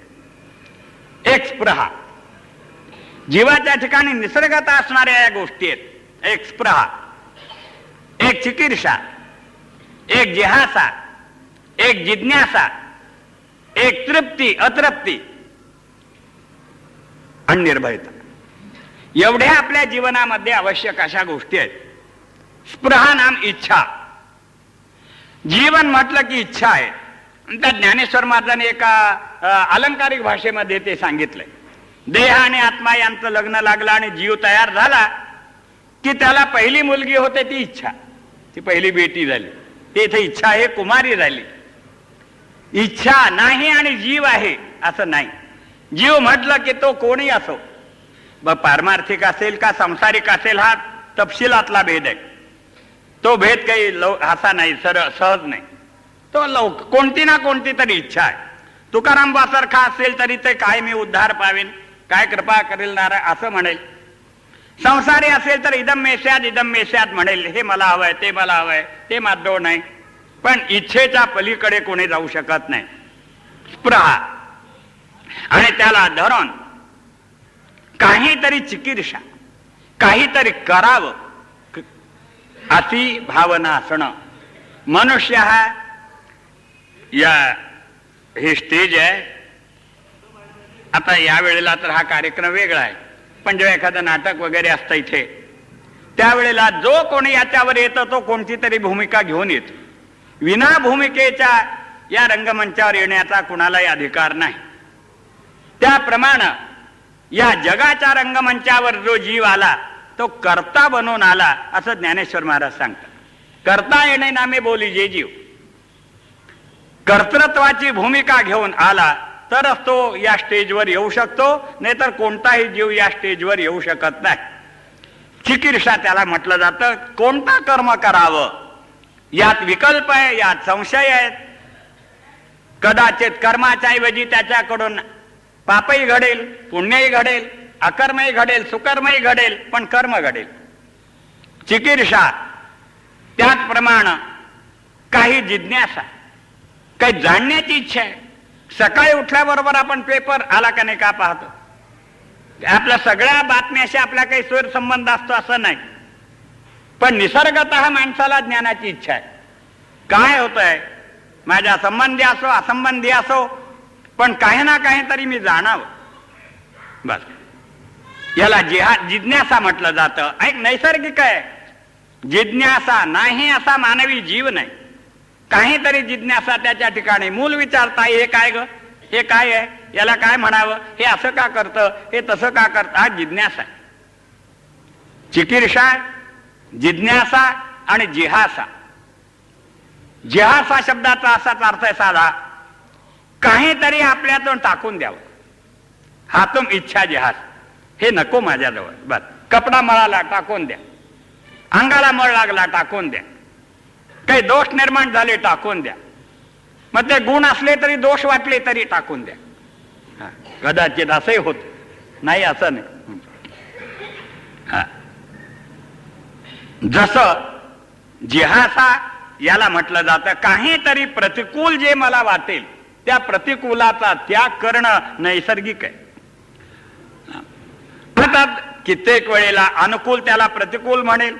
एक स्पृहा, जीवाच्या ठिकाणी निसर्गता असणाऱ्या या गोष्टी आहेत. एक स्पृहा, एक चिकीर्षा, एक जिहासा, एक जिज्ञासा, एक तृप्ती अतृप्ती आणि निर्भयता. एवढ्या आपल्या जीवनामध्ये आवश्यक अशा गोष्टी आहेत. स्पृहा नाम इच्छा. जीवन म्हटलं की इच्छा आहे. त्या ज्ञानेश्वर महाराजांनी एका अलंकारिक भाषेमध्ये ते सांगितलंय. देह आणि आत्मा यांचं लग्न लागलं आणि जीव तयार झाला की त्याला पहिली मुलगी होते ती इच्छा, ती पहिली बेटी झाली, ती इथे इच्छा आहे, कुमारी झाली. इच्छा नाही आणि जीव आहे असं नाही. जीव म्हटलं की तो कोणी असो, पारमार्थिक असेल का सांसारिक असेल, हा तपशिलातला भेद आहे. तो भेद काही असा नाही, सहज नाही. तो कोणती ना कोणती तरी इच्छा आहे. तुकाराम सारखा असेल तरी ते काय मी उद्धार पावेन, काय कृपा करेल नारायण असं म्हणेल. संसारी असेल तर इदम मेस्याद म्हणेल, हे मला हवंय, ते मला हवंय, ते माधव नाही. पण इच्छेच्या पलीकडे कोणी जाऊ शकत नाही. स्पृहा आणि त्याला धरून काहीतरी चिकीर्षा, काहीतरी करावं अशी भावना असणं. मनुष्य हा हे स्टेज आहे. आता या वेळेला तर हा कार्यक्रम वेगळा आहे, पण जेव्हा एखादं नाटक वगैरे असतं इथे, त्यावेळेला जो कोणी याच्यावर येतो तो कोणती तरी भूमिका घेऊन येतो. विना भूमिकेच्या या रंगमंचावर येण्याचा कुणालाही अधिकार नाही. त्याप्रमाणे या जगाच्या रंगमंचावर जो जीव आला तो कर्ता बनून आला असं ज्ञानेश्वर महाराज सांगतात. कर्ता येणे नामे बोली जे जीव, कर्तृत्वाची भूमिका घेऊन आला तरच तो या स्टेजवर येऊ शकतो, नाहीतर कोणताही जीव या स्टेजवर येऊ शकत नाही. चिकीर्षा त्याला म्हटलं जातं. कोणता कर्म करावं यात विकल्प आहे, यात संशय आहेत. कदाचित कर्माच्या ऐवजी त्याच्याकडून पापही घडेल, पुण्यही घडेल, अकर्मही घडेल, सुकर्मही घडेल, पण कर्म घडेल. चिकीर्षा, त्याचप्रमाणे काही जिज्ञासा, काही जाणण्याची इच्छा आहे. सकाळी उठल्याबरोबर आपण पेपर आला का नाही का पाहतो. आपल्या सगळ्या बातम्याशी आपला काही स्वैर संबंध असतो असं नाही, पण निसर्गतः माणसाला ज्ञानाची इच्छा आहे. काय होतंय, माझ्या संबंधी असो असंबंधी असो, पण काही ना काही तरी मी जाणावं. बस याला जिज्ञासा म्हटलं जातं. एक नैसर्गिक आहे जिज्ञासा. नाही असा मानवी जीव नाही. काहीतरी जिज्ञासा त्याच्या ठिकाणी. मूल विचारता, हे काय ग, हे काय आहे, याला काय म्हणावं, हे असं का करतं, हे तसं का करतं, हा जिज्ञासा. चिकीर्षा, जिज्ञासा आणि जिहासा. जिहासा शब्दाचा असाच अर्थ आहे साधा, काहीतरी आपल्यातून टाकून द्यावं. हातून इच्छा जिहास, हे नको माझ्याजवळ. बस, कपडा मळाला टाकून द्या, अंगाला मळ लागला टाकून द्या, काही दोष निर्माण झाले टाकून द्या, मग ते गुण असले तरी दोष वाटले तरी टाकून द्या. कदाचित असंही होत नाही, असं नाही. जसं जिहासा याला म्हटलं जातं, काहीतरी प्रतिकूल जे मला वाटेल त्या प्रतिकूलाचा त्याग करणं नैसर्गिक आहे. अर्थात कित्येक वेळेला अनुकूल त्याला प्रतिकूल म्हणेल.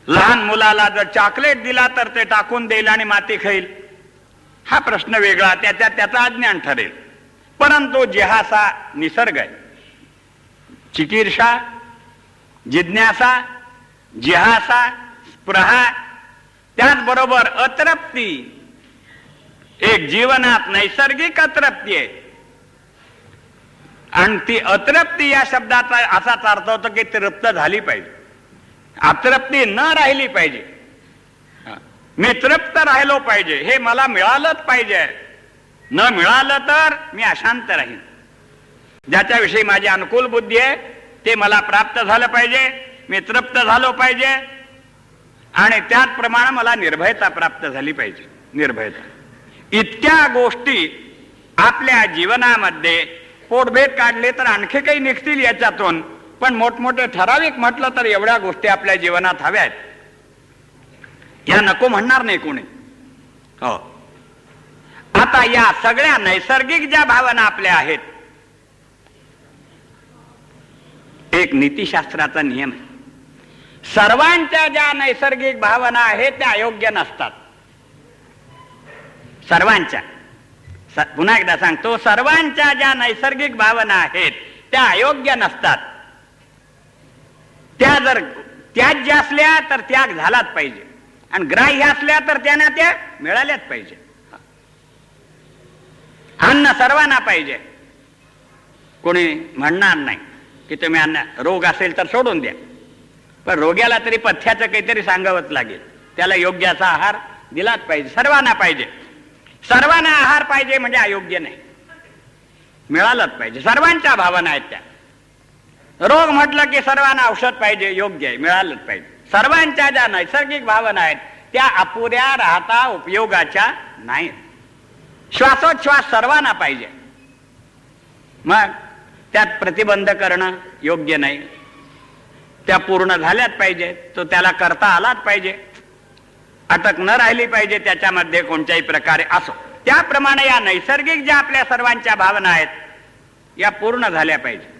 लहान मुलाला जर चॉकलेट दिला तर ते टाकून देईल आणि माती खाईल, हा प्रश्न वेगळा, त्याचा अज्ञान ठरेल. परंतु जिहासा निसर्ग आहे. चिकीर्षा, जिज्ञासा, जिहासा, स्पृहा, त्याचबरोबर अतृप्ती, एक जीवनात नैसर्गिक अतृप्ती आहे. आणि ती अतृप्ती या शब्दाचा असाच अर्थ होतो की तृप्त झाली पाहिजे, अतृप्ती न राहिली पाहिजे. मी तृप्त राहिलो पाहिजे, हे मला मिळालंच पाहिजे. न मिळालं तर मी अशांत राहीन. ज्याच्याविषयी माझी अनुकूल बुद्धी आहे ते मला प्राप्त झालं पाहिजे, मी तृप्त झालो पाहिजे, आणि त्याचप्रमाणे मला निर्भयता प्राप्त झाली पाहिजे. निर्भयता, इतक्या गोष्टी आपल्या जीवनामध्ये पोटभेद काढले तर आणखी काही निघतील याच्यातून, पण मोठमोठे ठराविक म्हटलं तर एवढ्या गोष्टी आपल्या जीवनात हव्या आहेत. या नको म्हणणार नाही कोणी. हो, आता या सगळ्या नैसर्गिक ज्या भावना आपल्या आहेत, एक नीतिशास्त्राचा नियम आहे, सर्वांच्या ज्या नैसर्गिक भावना आहेत त्या अयोग्य नसतात. सर्वांच्या, पुन्हा एकदा सांगतो, सर्वांच्या ज्या नैसर्गिक भावना आहेत त्या अयोग्य नसतात. त्या जर त्याज्य असल्या तर त्याग झालाच पाहिजे, आणि ग्राह्य असल्या तर त्यांना त्या मिळाल्याच पाहिजे. अन्न सर्वांना पाहिजे, कोणी म्हणणार नाही की तुम्ही अन्न, रोग असेल तर सोडून द्या, पण रोग्याला तरी पथ्याचं काहीतरी सांगावंच लागेल, त्याला योग्य असा आहार दिलाच पाहिजे. सर्वांना पाहिजे, सर्वांना आहार पाहिजे म्हणजे अयोग्य नाही, मिळालंच पाहिजे. सर्वांच्या भावना आहेत त्या. रोग म्हटलं की सर्वांना औषध पाहिजे, योग्य आहे, मिळालंच पाहिजे. सर्वांच्या ज्या नैसर्गिक भावना आहेत त्या अपुऱ्या राहता उपयोगाच्या नाहीत. श्वासोच्छ्वास सर्वांना पाहिजे, मग त्यात प्रतिबंध करणं योग्य नाही. त्या पूर्ण झाल्याच पाहिजे, तो त्याला करता आलाच पाहिजे, अटक न राहिली पाहिजे त्याच्यामध्ये कोणत्याही प्रकारे. असो, त्याप्रमाणे या नैसर्गिक ज्या आपल्या सर्वांच्या भावना आहेत या पूर्ण झाल्या पाहिजे.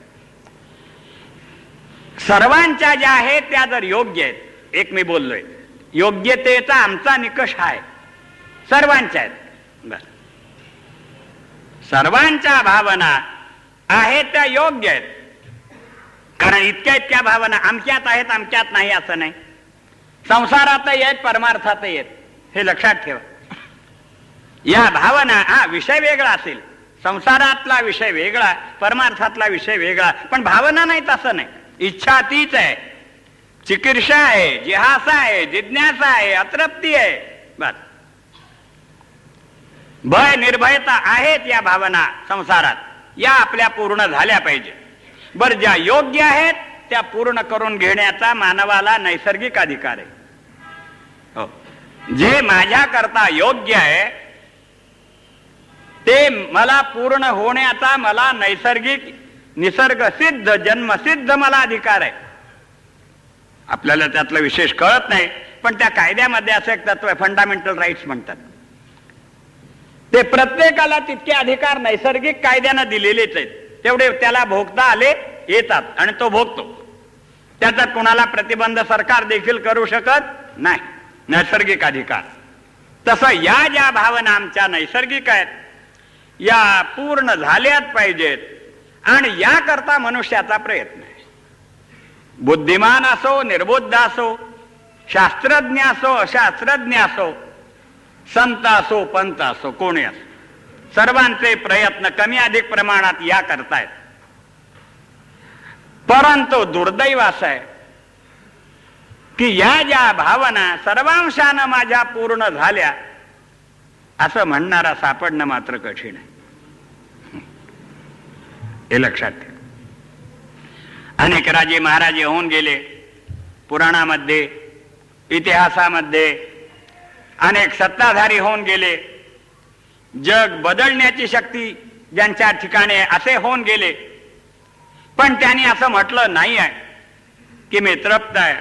सर्वांच्या ज्या आहेत त्या जर योग्य आहेत, एक मी बोललोय, योग्यतेचा आमचा निकष आहे, सर्वांच्या आहेत. बस, सर्वांच्या भावना आहेत त्या योग्य आहेत, कारण इतक्या इतक्या भावना अमक्यात आहेत अमक्यात नाही असं नाही. संसारातही आहेत, परमार्थातही आहेत, हे लक्षात ठेवा. या भावना, हा विषय वेगळा असेल, संसारातला विषय वेगळा, परमार्थातला विषय वेगळा, पण भावना नाही तसं नाही. इच्छा तीच आहे, चिकीर्षा आहे, जिहासा आहे, जिज्ञासा आहे, अतृप्ती आहे. बस, भय निर्भयता आहेत या भावना संसारात, या आपल्या पूर्ण झाल्या पाहिजे. बर, ज्या योग्य आहेत त्या पूर्ण करून घेण्याचा मानवाला नैसर्गिक अधिकार आहे. हो, जे माझ्या करता योग्य आहे ते मला पूर्ण होण्याचा मला नैसर्गिक, निसर्ग सिद्ध, जन्मसिद्ध मला अधिकार आहे. आपल्याला त्यातलं विशेष कळत नाही, पण त्या कायद्यामध्ये असं एक तत्व आहे, फंडामेंटल राईट्स म्हणतात. ते प्रत्येकाला तितके अधिकार नैसर्गिक कायद्यानं दिलेलेच आहेत, तेवढे त्याला भोगता आले येतात आणि तो भोगतो. त्याचा कुणाला प्रतिबंध सरकार देखील करू शकत नाही, नैसर्गिक अधिकार. तसं या ज्या भावना आमच्या नैसर्गिक आहेत या पूर्ण झाल्याच पाहिजेत, आणि याकरता मनुष्याचा प्रयत्न आहे. बुद्धिमान असो, निर्बुद्ध असो, शास्त्रज्ञ असो, अशास्त्रज्ञ असो, संत असो, पंत असो, कोणी असो, सर्वांचे प्रयत्न कमी अधिक प्रमाणात या करतायत. परंतु दुर्दैव असं आहे की या ज्या भावना सर्वांशानं माझ्या पूर्ण झाल्या असं म्हणणारा सापडणं मात्र कठीण आहे. हे लक्षात ठेव. अनेक राजे महाराजे होऊन गेले, पुराणामध्ये इतिहासामध्ये अनेक सत्ताधारी होऊन गेले, जग बदलण्याची शक्ती ज्यांच्या ठिकाणी असे होऊन गेले, पण त्यांनी असं म्हटलं नाही आहे की मी तृप्त आहे,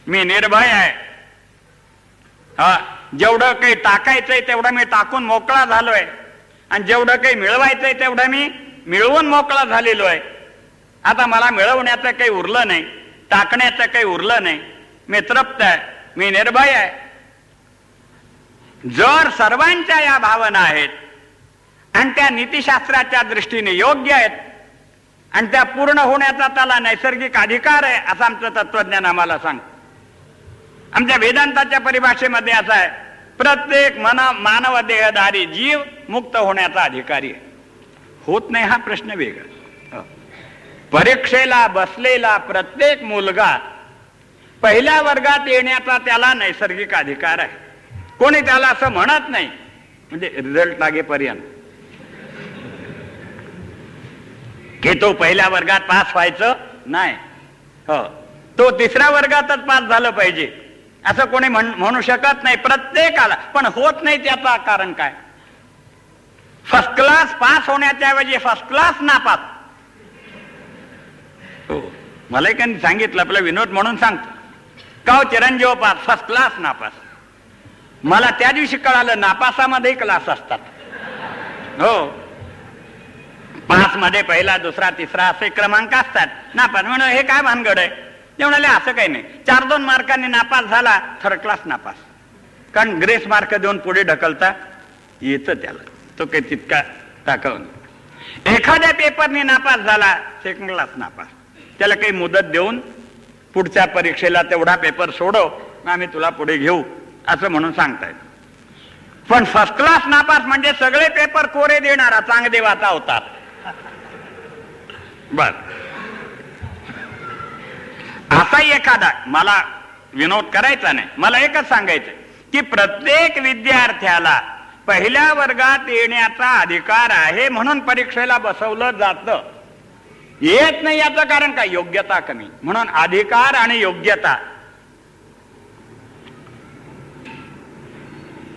मी निर्भय आहे, जेवढं काही टाकायचंय तेवढं मी टाकून मोकळा झालोय, आणि जेवढं काही मिळवायचंय तेवढं मी मिळवून मोकळा झालेलो आहे. आता मला मिळवण्याचं काही उरलं नाही, टाकण्याचं काही उरलं नाही, मी तृप्त आहे, मी निर्भय आहे. जर सर्वांच्या या भावना आहेत आणि त्या नीतिशास्त्राच्या दृष्टीने योग्य आहेत आणि त्या पूर्ण होण्याचा त्याला नैसर्गिक अधिकार आहे, असं आमचं तत्वज्ञान आम्हाला सांगतं. आमच्या वेदांताच्या परिभाषेमध्ये असं आहे, प्रत्येक मानव देहधारी जीव मुक्त होण्याचा अधिकारी आहे. होत नाही हा प्रश्न वेगळा. परीक्षेला बसलेला प्रत्येक मुलगा पहिल्या वर्गात येण्याचा त्याला नैसर्गिक अधिकार आहे. कोणी त्याला असं म्हणत नाही, म्हणजे रिझल्ट लागेपर्यंत की तो पहिल्या वर्गात पास व्हायचं नाही, हो तो तिसऱ्या वर्गातच पास झालं पाहिजे असं कोणी म्हणू शकत नाही. प्रत्येकाला पण होत नाही. त्याचं कारण काय? फर्स्ट क्लास पास होण्याच्या ऐवजी फर्स्ट क्लास नापास. हो, मला त्यांनी सांगितलं, आपला विनोद म्हणून सांगतो, का चिरंजीव पास, फर्स्ट क्लास नापास. मला त्या दिवशी कळालं नापासामध्ये क्लास असतात. हो, पास मध्ये पहिला दुसरा तिसरा असे क्रमांक असतात, नापास म्हणून हे काय भानगड आहे? ते म्हणाले असं काही नाही, 4-2 मार्कांनी नापास झाला थर्ड क्लास नापास, कारण ग्रेस मार्क देऊन पुढे ढकलता येतं त्याला, तो काही तितका टाकावून. एखाद्या पेपरने नापास झाला सेकंड क्लास नापास, त्याला काही मुदत देऊन पुढच्या परीक्षेला तेवढा पेपर सोडव, आम्ही तुला पुढे घेऊ असं म्हणून सांगतायत. पण फर्स्ट क्लास नापास म्हणजे सगळे पेपर कोरे देणारा चांगदेवाचा अवतार. बर, असाही एखादा, मला विनोद करायचा नाही, मला एकच सांगायचं की प्रत्येक विद्यार्थ्याला पहिल्या वर्गात येण्याचा अधिकार आहे म्हणून परीक्षेला बसवलं जातं. येत नाही याचं कारण काय? योग्यता कमी. म्हणून अधिकार आणि योग्यता,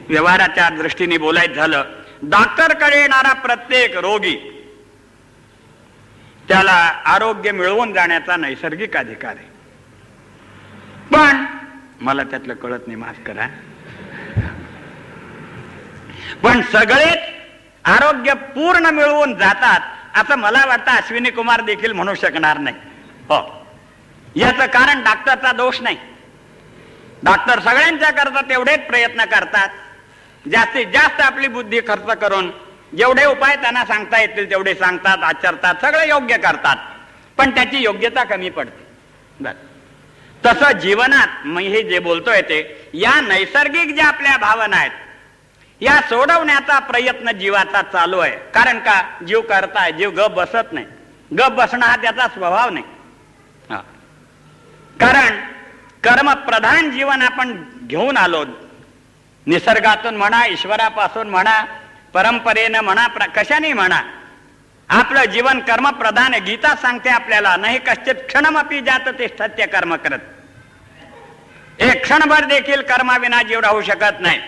व्यवहाराच्या दृष्टीने बोलायचं झालं, डॉक्टरकडे येणारा प्रत्येक रोगी त्याला आरोग्य मिळवून जाण्याचा नैसर्गिक अधिकार आहे. पण मला त्यातलं कळत नाही, माफ करा, पण सगळेच आरोग्य पूर्ण मिळवून जातात असं मला वाटतं अश्विनी कुमार देखील म्हणू शकणार नाही. हो, याचं कारण डॉक्टरचा दोष नाही. डॉक्टर सगळ्यांच्या करता तेवढेच प्रयत्न करतात, जास्तीत जास्त आपली बुद्धी खर्च करून जेवढे उपाय त्यांना सांगता येतील तेवढे सांगतात, आचरतात, सगळे योग्य करतात, पण त्याची योग्यता कमी पडते. तसं जीवनात मी हे जे बोलतोय ते या नैसर्गिक ज्या आपल्या भावना आहेत या सोडवण्याचा प्रयत्न जीवाचा चालू आहे. कारण का? जीव करताय, जीव गप बसत नाही. गप बसणं हा त्याचा स्वभाव नाही. कारण कर्मप्रधान जीवन आपण घेऊन आलो, निसर्गातून म्हणा, ईश्वरापासून म्हणा, परंपरेनं म्हणा, कशाने म्हणा, आपलं जीवन कर्मप्रधान आहे. गीता सांगते आपल्याला, नाही कश्चित क्षणमपि जात तिष्ठत्य कर्म करत. एक क्षणभर देखील कर्माविना जीव राहू शकत नाही.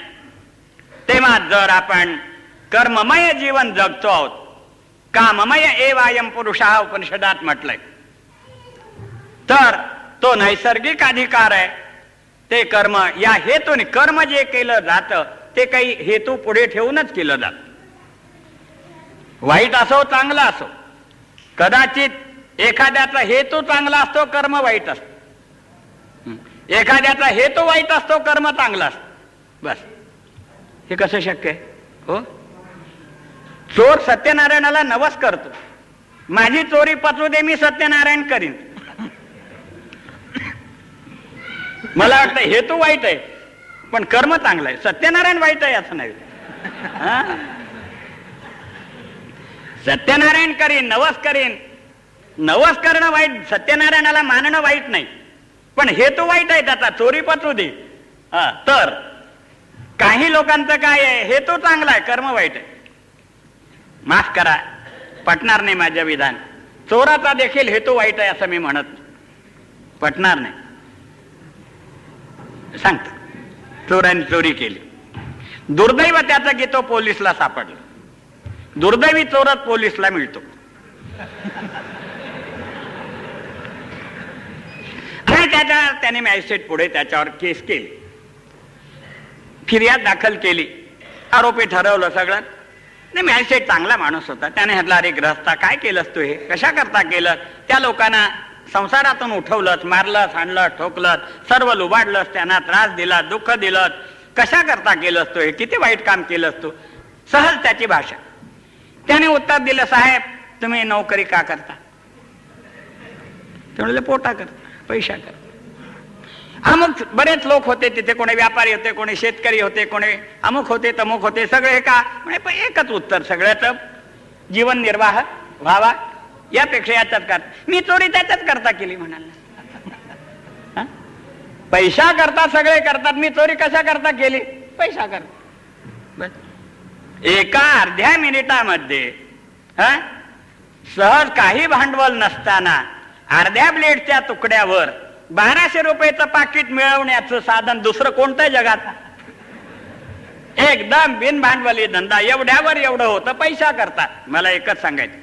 तेव्हा जर आपण कर्ममय जीवन जगतो आहोत, काममय एवायम पुरुषः उपनिषदात म्हटलंय, तर तो नैसर्गिक अधिकार आहे. ते कर्म या हेतूने, कर्म जे केलं जातं ते काही हेतू पुढे ठेवूनच केलं जात. वाईट असो चांगला असो, कदाचित एखाद्याचा हेतू चांगला असतो, कर्म वाईट असतो. एखाद्याचा हेतू वाईट असतो, कर्म चांगला असतो. बस, हे कसं शक्य आहे? हो, चोर सत्यनारायणाला नवस करतो, माझी चोरी पचू दे, मी सत्यनारायण करीन. मला वाटतं हेतू वाईट आहे पण कर्म चांगलं आहे. सत्यनारायण वाईट आहे असं नाही. सत्यनारायण करीन, नवस करीन. नवस करणं वाईट, सत्यनारायणाला मानणं वाईट नाही, पण हेतू वाईट आहे त्याचा, चोरी पचू दे. तर काही लोकांचं काय आहे, हेतू चांगला आहे, कर्म वाईट आहे. माफ करा, पटणार नाही माझ्या विधान. चोराचा देखील हेतू वाईट आहे असं मी म्हणत पटणार नाही. सांगतो, चोरांनी चोरी केली, दुर्दैव त्याचं की तो पोलिसला सापडला. दुर्दैवी चोरच पोलिसला मिळतो. आणि त्याने मॅजिस्ट्रेट पुढे त्याच्यावर केस केली, फिर्याद दाखल केली, आरोपी ठरवलं सगळं. नाही, मॅजिस्ट्रेट चांगला माणूस होता. त्याने म्हटलं, अरे ग्रहस्था काय केलंस तू, हे कशा करता केलं? त्या लोकांना संसारातून उठवलंच, मारलंच, हाणलं, ठोकलंच, सर्व लुबाडलंच, त्यांना त्रास दिला, दुःख दिलं, कशा करता केलंस तू, हे किती वाईट काम केलंस तू? सहज त्याची भाषा. त्याने उत्तर दिलं, साहेब तुम्ही नोकरी का करता? ते म्हणले, पोटा करता, पैसा करता. अमुक बरेच लोक होते तिथे, कोणी व्यापारी होते, कोणी शेतकरी होते, कोणी अमुक होते, तमुक होते, सगळे का? म्हणजे एकच उत्तर, सगळ्याचं जीवन निर्वाह व्हावा यापेक्षा याच्यात कर. मी चोरी त्याच्यात करता केली म्हणाल. पैसा करता सगळे करतात, मी चोरी कशा करता केली? पैसा करता. एका अर्ध्या मिनिटामध्ये सहज काही भांडवल नसताना अर्ध्या ब्लेडच्या तुकड्यावर 1200 रुपयाचं पाकिट मिळवण्याचं साधन दुसरं कोणतं जगात? एकदम बिनभांडवली धंदा, एवढ्यावर एवढं होतं, पैसा करतात. मला एकच सांगायचं,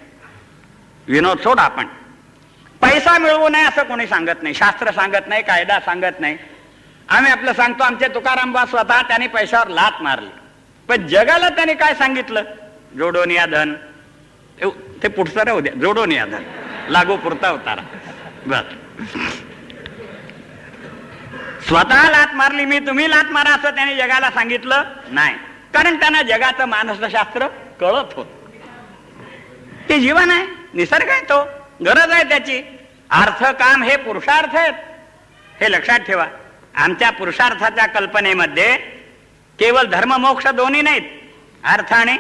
विनोद सोड, आपण पैसा मिळवू नये असं कोणी सांगत नाही, शास्त्र सांगत नाही, कायदा सांगत नाही. आम्ही आपलं सांगतो. आमचे तुकारामबा स्वतः त्यांनी पैशावर लात मारली, पण जगाला त्यांनी काय सांगितलं? जोडून या धन. ते पुढचं राहू द्या, जोडून या धन, लागू पुरता उतारा. बस, स्वतः लात मारली मी, तुम्ही लात मारा असं त्याने जगाला सांगितलं नाही. कारण त्यांना जगाचं मानसशास्त्र कळत होत. ते जीवन आहे, निसर्ग आहे, तो गरज आहे त्याची. अर्थ काम हे पुरुषार्थ आहेत, हे लक्षात ठेवा. आमच्या पुरुषार्थाच्या कल्पनेमध्ये केवळ धर्म मोक्ष दोन्ही नाहीत, अर्थ आणि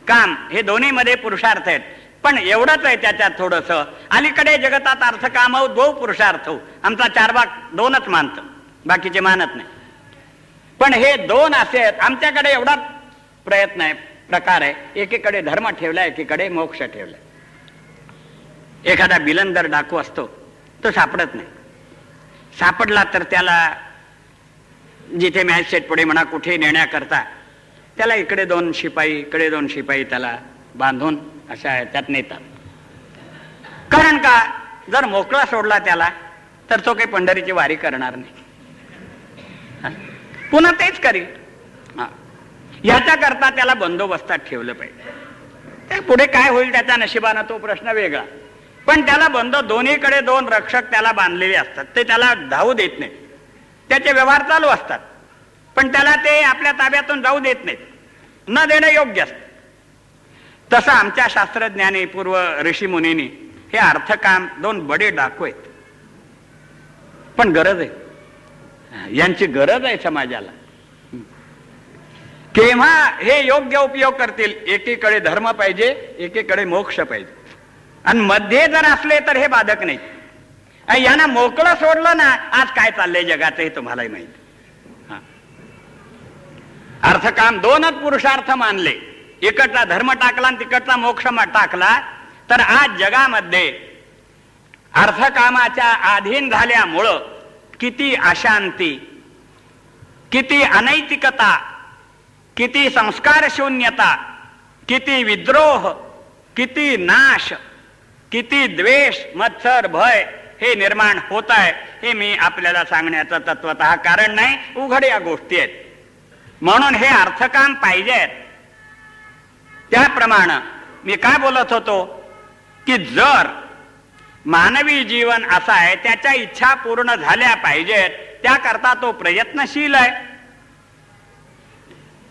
काम हे दोन्ही मध्ये पुरुषार्थ आहेत. पण एवढंच आहे त्याच्यात थोडस, अलीकडे जगतात अर्थ काम द्वौ पुरुषार्थ. आमचा 4 भाग 2च मानतो, बाकीचे मानत नाही. पण हे 2 असे आहेत. आमच्याकडे एवढा प्रयत्न आहे, प्रकार आहे, एकीकडे धर्म ठेवला, एकीकडे मोक्ष ठेवला. एखादा बिलंदर डाकू असतो, तो सापडत नाही. सापडला तर त्याला जिथे मॅजिस्ट्रेट पुढे म्हणा कुठे नेण्याकरता त्याला इकडे 2 शिपाई, इकडे 2 शिपाई त्याला बांधून अशा त्यात नेतात. कारण का? जर मोकळा सोडला त्याला तर तो काही पंढरीची वारी करणार नाही, पुन्हा तेच करील. याच्या करता त्याला बंदोबस्तात ठेवलं पाहिजे. पुढे काय होईल त्याच्या नशिबानं तो प्रश्न वेगळा. पण त्याला दोन्हीकडे 2 रक्षक त्याला बांधलेले असतात. ते त्याला धावू देत नाहीत, त्याचे व्यवहार चालू असतात, पण त्याला ते आपल्या ताब्यातून जाऊ देत नाहीत. न देणं योग्य असतं. तसं आमच्या शास्त्रज्ञानी, पूर्व ऋषी मुनींनी हे अर्थकाम 2 बडे डाकू आहेत. पण गरज आहे, यांची गरज आहे समाजाला. केव्हा हे योग्य उपयोग करतील? एकीकडे धर्म पाहिजे, एकीकडे मोक्ष पाहिजे, आणि मध्ये जर असले तर हे बाधक नाही. यांना मोकळं सोडलं ना, आज काय चाललंय जगाचं हे तुम्हालाही माहिती. अर्थकाम 2च पुरुषार्थ मानले, इकडचा धर्म टाकला आणि तिकडचा मोक्ष टाकला, तर आज जगामध्ये अर्थकामाच्या अधीन झाल्यामुळं किती अशांती, किती अनैतिकता, किती संस्कार शून्यता, किती विद्रोह, किती नाश, किती द्वेष, मत्सर, भय हे निर्माण होत आहे. हे मी आपल्याला सांगण्याचं तत्वतः कारण नाही, उघड या गोष्टी आहेत. म्हणून हे अर्थकाम पाहिजेत. त्याप्रमाणे मी काय बोलत होतो की जर मानवी जीवन असा आहे, त्याच्या इच्छा पूर्ण झाल्या पाहिजेत, त्याकरता तो प्रयत्नशील आहे.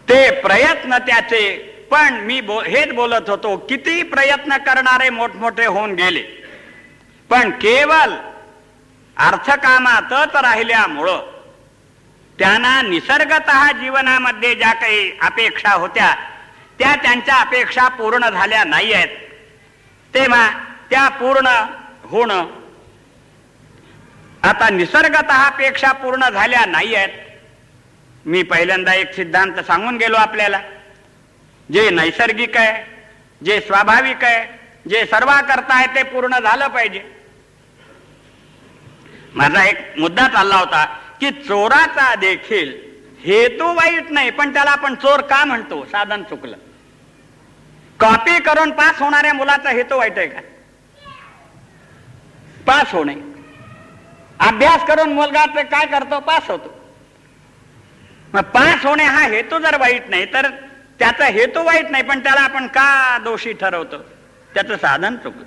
ते प्रयत्न त्याचे, पण मी हेच बोलत होतो, किती प्रयत्न करणारे मोठमोठे होऊन गेले, पण केवळ अर्थकामातच राहिल्यामुळं त्यांना निसर्गतः जीवनामध्ये ज्या काही अपेक्षा होत्या त्या त्यांच्या अपेक्षा पूर्ण झाल्या नाही आहेत. तेव्हा त्या पूर्ण होणं, आता निसर्गतः अपेक्षा पूर्ण झाल्या नाही आहेत, मी पहिल्यांदा एक सिद्धांत सांगून गेलो आपल्याला, जे नैसर्गिक आहे, जे स्वाभाविक आहे, जे सर्वाकरता आहे ते पूर्ण झालं पाहिजे. माझा एक मुद्दा चालला होता की चोराचा देखील हेतू वाईट नाही, पण त्याला आपण चोर का म्हणतो? साधन चुकलं. कॉपी करून पास होणाऱ्या मुलाचा हेतू वाईट आहे का? पास होणे. अभ्यास करून मुलगा काय करतो? पास होतो. मग पास होणे हा हेतू जर वाईट नाही तर त्याचा हेतू वाईट नाही, पण त्याला आपण का दोषी ठरवतो? त्याचं साधन चुकलं.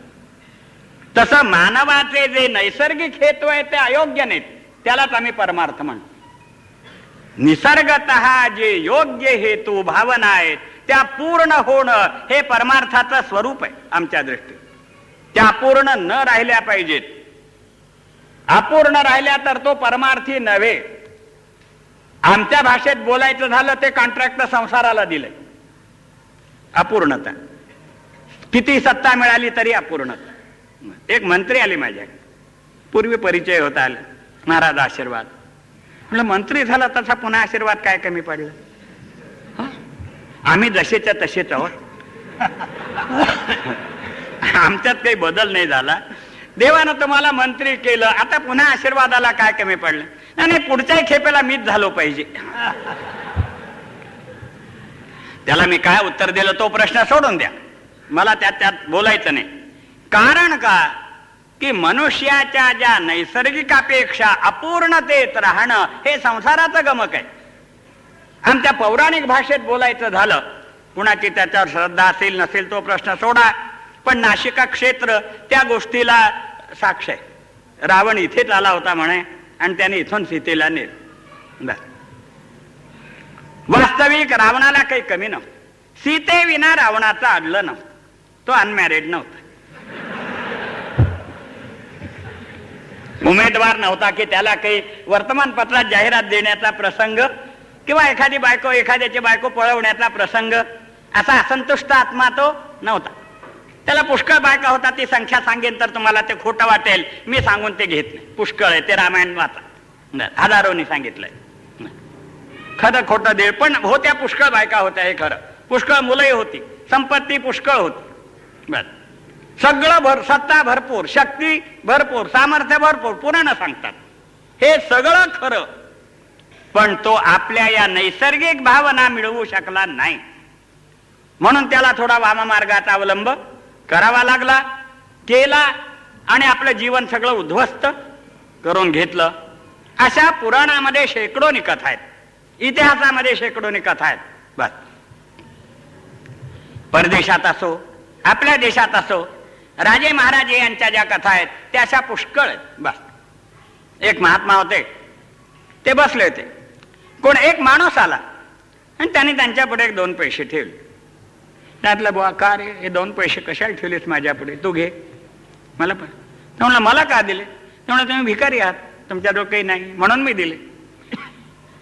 तसं मानवाचे जे नैसर्गिक हेतू आहेत ते अयोग्य नाहीत, त्यालाच आम्ही परमार्थ म्हणतो. निसर्गतः जे योग्य हेतू भावना आहेत त्या पूर्ण होणं हे परमार्थाचं स्वरूप आहे आमच्या दृष्टीत. त्या पूर्ण न राहिल्या पाहिजेत. अपूर्ण राहिल्या तर तो परमार्थी नव्हे. आमच्या भाषेत बोलायचं झालं ते कॉन्ट्रॅक्ट संसाराला दिलंय. अपूर्णता. किती सत्ता मिळाली तरी अपूर्णता. एक मंत्री आले माझ्याकडे, पूर्वी परिचय होता, आले, महाराज आशीर्वाद. म्हटलं मंत्री झाला तसा पुन्हा आशीर्वाद काय कमी पडला? आम्ही जसेच्या तसेच आहोत, आमच्यात काही बदल नाही झाला. देवानं तुम्हाला मंत्री केलं, आता पुन्हा आशीर्वादाला काय कमी पडलं? आणि पुढच्याही खेपेला मीच झालो पाहिजे. त्याला मी काय उत्तर दिलं तो प्रश्न सोडून द्या, मला त्यात बोलायचं नाही. कारण का की मनुष्याच्या ज्या नैसर्गिक अपेक्षा अपूर्णतेत राहणं हे संसाराचं गमक आहे. आमच्या पौराणिक भाषेत बोलायचं झालं, कुणाची त्याच्यावर श्रद्धा असेल नसेल तो प्रश्न सोडा, पण नाशिका क्षेत्र त्या गोष्टीला साक्ष आहे. रावण इथेच आला होता म्हणे आणि त्याने इथून सीतेला नेलं. वास्तविक रावणाला काही कमी नव्हतं. सीते विना रावणाचं अडलं नव्हतं. तो अनमॅरिड नव्हता, उमेदवार नव्हता की त्याला काही वर्तमानपत्रात जाहिरात देण्याचा प्रसंग किंवा एखादी बायको एखाद्याची बायको पळवण्याचा प्रसंग असा असंतुष्ट आत्मा तो नव्हता. त्याला पुष्कळ बायका होता. ती संख्या सांगेन तर तुम्हाला ते खोटं वाटेल, मी सांगून ते घेत नाही. पुष्कळ आहे, ते रामायण वाचा, हजारोनी सांगितलंय. खरं खोटं दे, पण होत्या पुष्कळ बायका होत्या हे खरं. पुष्कळ मुलंही होती, संपत्ती पुष्कळ होती. बरं, सगळं सत्ता भरपूर, शक्ती भरपूर, सामर्थ्य भरपूर, पुन्हा न सांगतात हे सगळं खरं. पण तो आपल्या या नैसर्गिक भावना मिळवू शकला नाही, म्हणून त्याला थोडा वाममार्गाचा अवलंब करावा लागला, केला आणि आपलं जीवन सगळं उद्ध्वस्त करून घेतलं. अशा पुराणामध्ये शेकडोनी कथा आहेत, इतिहासामध्ये शेकडोनी कथा आहेत. बस, परदेशात असो आपल्या देशात असो, राजे महाराजे यांच्या ज्या कथा आहेत त्या अशा पुष्कळ आहेत. बस, एक महात्मा होते, ते बसले होते. कोण एक माणूस आला आणि त्याने त्यांच्या पुढे 2 पैसे ठेवले. त्यातलं बुवा, का रे हे 2 पैसे कशाला ठेवलेस माझ्या पुढे? तू घे, मला पण. तर म्हणलं मला का दिले? तर म्हणलं तुम्ही भिकारी आहात, तुमच्याजवळ काही नाही म्हणून मी दिले.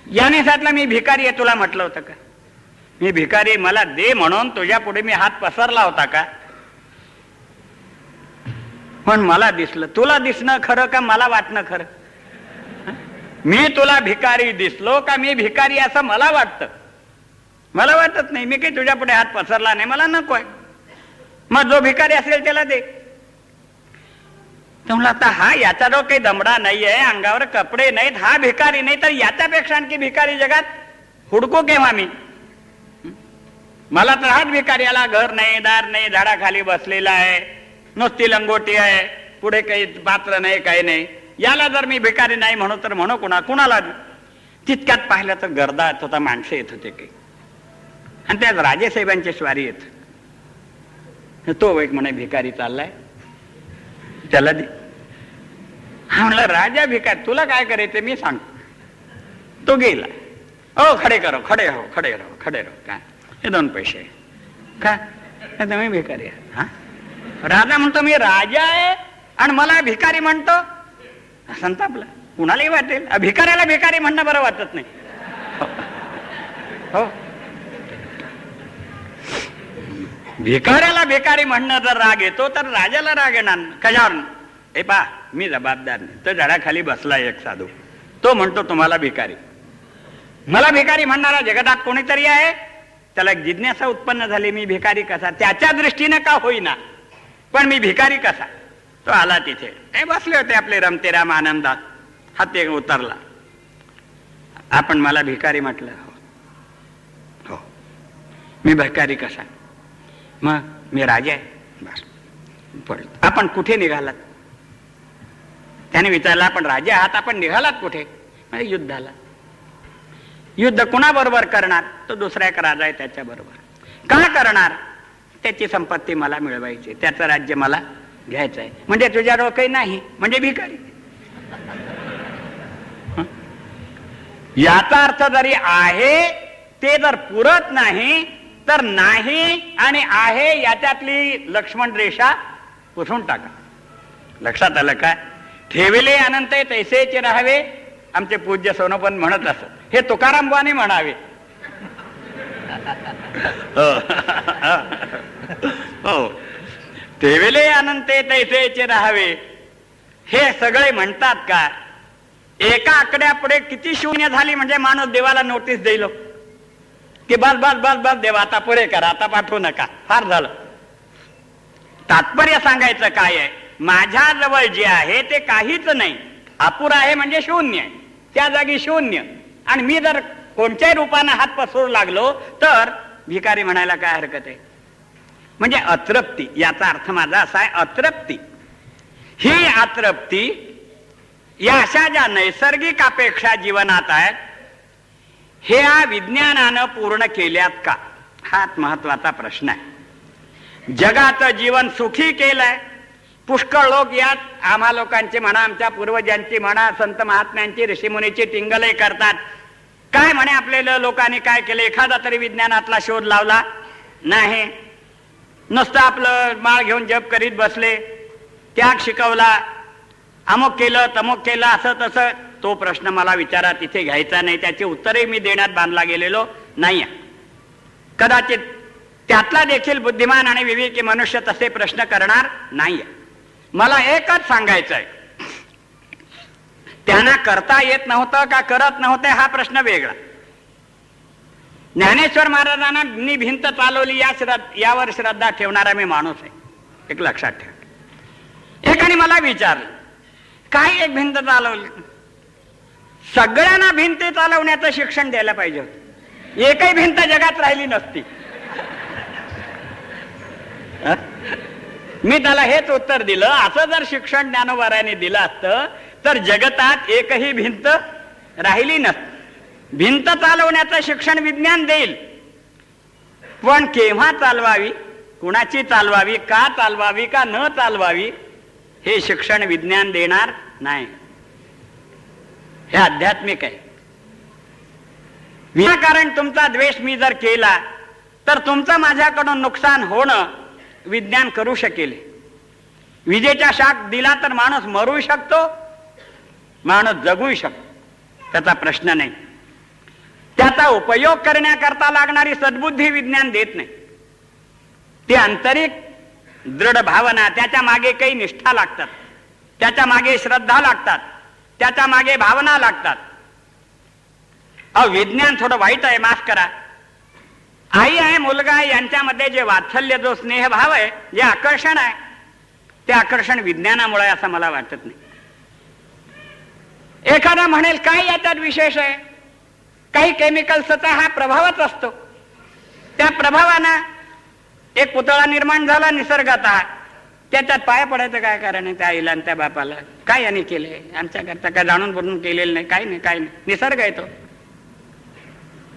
याने सांगितलं मी भिकारी आहे, तुला म्हटलं होतं का? मी भिकारी, मला दे म्हणून तुझ्या पुढे मी हात पसरला होता का? पण मला दिसलं. तुला दिसणं खरं का मला वाटणं खरं? मी तुला भिकारी दिसलो का मी भिकारी असं मला वाटतं? मला वाटत नाही. मी काही तुझ्या पुढे हात पसरला नाही, मला नकोय. मग जो भिकारी असेल त्याला दे. तर म्हणलं आता हा याच्याजवळ काही दमडा नाहीये, अंगावर कपडे नाहीत, हा भिकारी नाही तर याच्यापेक्षा आणखी भिकारी जगात हुडको केव्हा मी? मला तर हाच भिकारी आला, घर नाही, दार नाही, झाडाखाली बसलेला आहे, नुसती लंगोटी आहे, पुढे काही पात्र नाही, काही नाही. याला जर मी भिकारी नाही म्हणू तर म्हणू कुणाला? तितक्यात पाहिलं तर गर्दा येत होता, माणसं येत होते काही, आणि त्यात राजेसाहेबांची स्वारी येत. तो एक म्हणे भिकारी चाललाय, त्याला दे. हा म्हणलं राजा भिकारी, तुला काय करायचं मी सांगतो. तो गेला. ओ खडे करो, खडे हो, खडे राहो, खडे राहो. काय हे 2 पैसे का? तुम्ही भिकारी आहे. हा, राजा म्हणतो मी राजा आहे आणि मला भिकारी म्हणतो. संतापला. कुणालाही वाटेल, भिकाऱ्याला भिकारी म्हणणं बरं वाटत नाही. हो, भिकाऱ्याला भिकारी म्हणणं जर राग येतो तर राजाला राग येणार कशावर? हे पहा, मी जबाबदार नाही. तो झाडाखाली बसला एक साधू, तो म्हणतो तुम्हाला भिकारी. मला भिकारी म्हणणारा जगतात कोणीतरी आहे, त्याला जिज्ञासा उत्पन्न झाली, मी भिकारी कसा, त्याच्या दृष्टीने का होईना पण मी भिकारी कसा. तो आला तिथे, हे बसले होते आपले रमतेराम आनंदात, हात उतरला. आपण मला भिकारी म्हटलं. हो, मी भिकारी कसा, मग मी राजा आहे. बस पडलं. आपण कुठे निघालात? त्याने विचारलं, आपण राजा आहात, आपण निघालात कुठे? म्हणजे युद्धाला. युद्ध कुणाबरोबर करणार? तो दुसरा एक राजा आहे त्याच्याबरोबर. का करणार? त्याची संपत्ती मला मिळवायची, त्याचं राज्य मला घ्यायचं आहे. म्हणजे तुझ्याजवळ काही नाही, म्हणजे भिकारी. याचा अर्थ जरी आहे ते जर पुरत नाही तर नाही आणि आहे याच्यातली लक्ष्मण रेषा पुसून टाका. लक्षात आलं काय? ठेविले अनंत तैसेचे राहावे, आमचे पूज्य सोनोपन म्हणत असत. हे तुकाराम बुवाने म्हणावे. हो, ठेविले अनंत तैसेचे राहावे हे सगळे म्हणतात का? एका आकड्यापुढे किती शून्य झाली म्हणजे माणूस देवाला नोटीस देईल की बस बस बस बस देवा, आता पुरे करा, आता पाठवू नका, फार झालं. तात्पर्य सांगायचं काय आहे? माझ्याजवळ जे आहे ते काहीच नाही, अपुर आहे म्हणजे शून्य आहे, त्या जागी शून्य. आणि मी जर कोणत्याही रूपाने हात पसरू लागलो तर भिकारी म्हणायला काय हरकत आहे? म्हणजे अतृप्ती. याचा अर्थ माझा असा आहे, अतृप्ती. ही अतृप्ती या अशा ज्या नैसर्गिक अपेक्षा जीवनात आहेत, हे विज्ञानानं पूर्ण केल्यात का? हाच महत्वाचा प्रश्न आहे. जगाचं जीवन सुखी केलंय. पुष्कळ लोक यात आम्हा लोकांची म्हणा, आमच्या पूर्वजांची म्हणा, संत महात्म्यांची, ऋषीमुनीची टिंगले करतात. काय म्हणे आपल्याला लोकांनी काय केलं? एखादा तरी विज्ञानातला शोध लावला नाही, नुसतं आपलं माळ घेऊन जप करीत बसले, त्याग शिकवला, अमुक केलं तमुक केलं, असं तसं. तो प्रश्न मला विचारा तिथे घ्यायचा नाही, त्याचे उत्तरही मी देण्यात बांधला गेलेलो नाही. कदाचित त्यातला देखील बुद्धिमान आणि विवेकी मनुष्य तसे प्रश्न करणार नाही. मला एकच सांगायचं आहे, त्यांना करता येत नव्हतं का करत नव्हते हा प्रश्न वेगळा. ज्ञानेश्वर महाराजांना मी भिंत चालवली यावर श्रद्धा ठेवणारा मी माणूस आहे, एक लक्षात ठेवा. एकाने मला विचारलं, काय एक भिंत चालवली? सगळ्यांना भिंत चालवण्याचं शिक्षण द्यायला पाहिजे होतं, एकही भिंत जगात राहिली नसती. मी त्याला हेच उत्तर दिलं, असं जर शिक्षण ज्ञानोबारायांनी दिलं असतं तर जगतात एकही भिंत राहिली नसती. भिंत चालवण्याचं शिक्षण विज्ञान देईल, पण केव्हा चालवावी, कुणाची चालवावी, का चालवावी, का न चालवावी, हे शिक्षण विज्ञान देणार नाही. हे आध्यात्मिक आहे. विनाकारण तुमचा द्वेष मी जर केला तर तुमचं माझ्याकडून नुकसान होणं विज्ञान करू शकेल. विजेचा शाक दिला तर माणूस मरू शकतो, माणूस जगू शकतो, त्याचा प्रश्न नाही. त्याचा उपयोग करण्याकरता लागणारी सद्बुद्धी विज्ञान देत नाही. ती आंतरिक दृढ भावना, त्याच्या मागे काही निष्ठा लागतात, त्याच्या मागे श्रद्धा लागतात, त्याच्या मागे भावना लागतात. विज्ञान थोडं वाईट आहे, माफ करा. आई आहे, मुलगा आहे, यांच्यामध्ये जे वात्सल्य, जो स्नेह भाव आहे, जे आकर्षण आहे, ते आकर्षण विज्ञानामुळे असं मला वाटत नाही. एखादा म्हणेल काय याच्यात विशेष आहे, काही केमिकल्सचा हा प्रभावच असतो. त्या प्रभावानं एक पुतळा निर्माण झाला निसर्गात, त्याच्यात पाया पडायचं काय कारण आहे? त्या आईला आणि त्या बापाला काय यांनी केले? आमच्याकरता काय जाणून बोलून केलेलं नाही, काही नाही, काही नाही. निसर्ग आहे तो.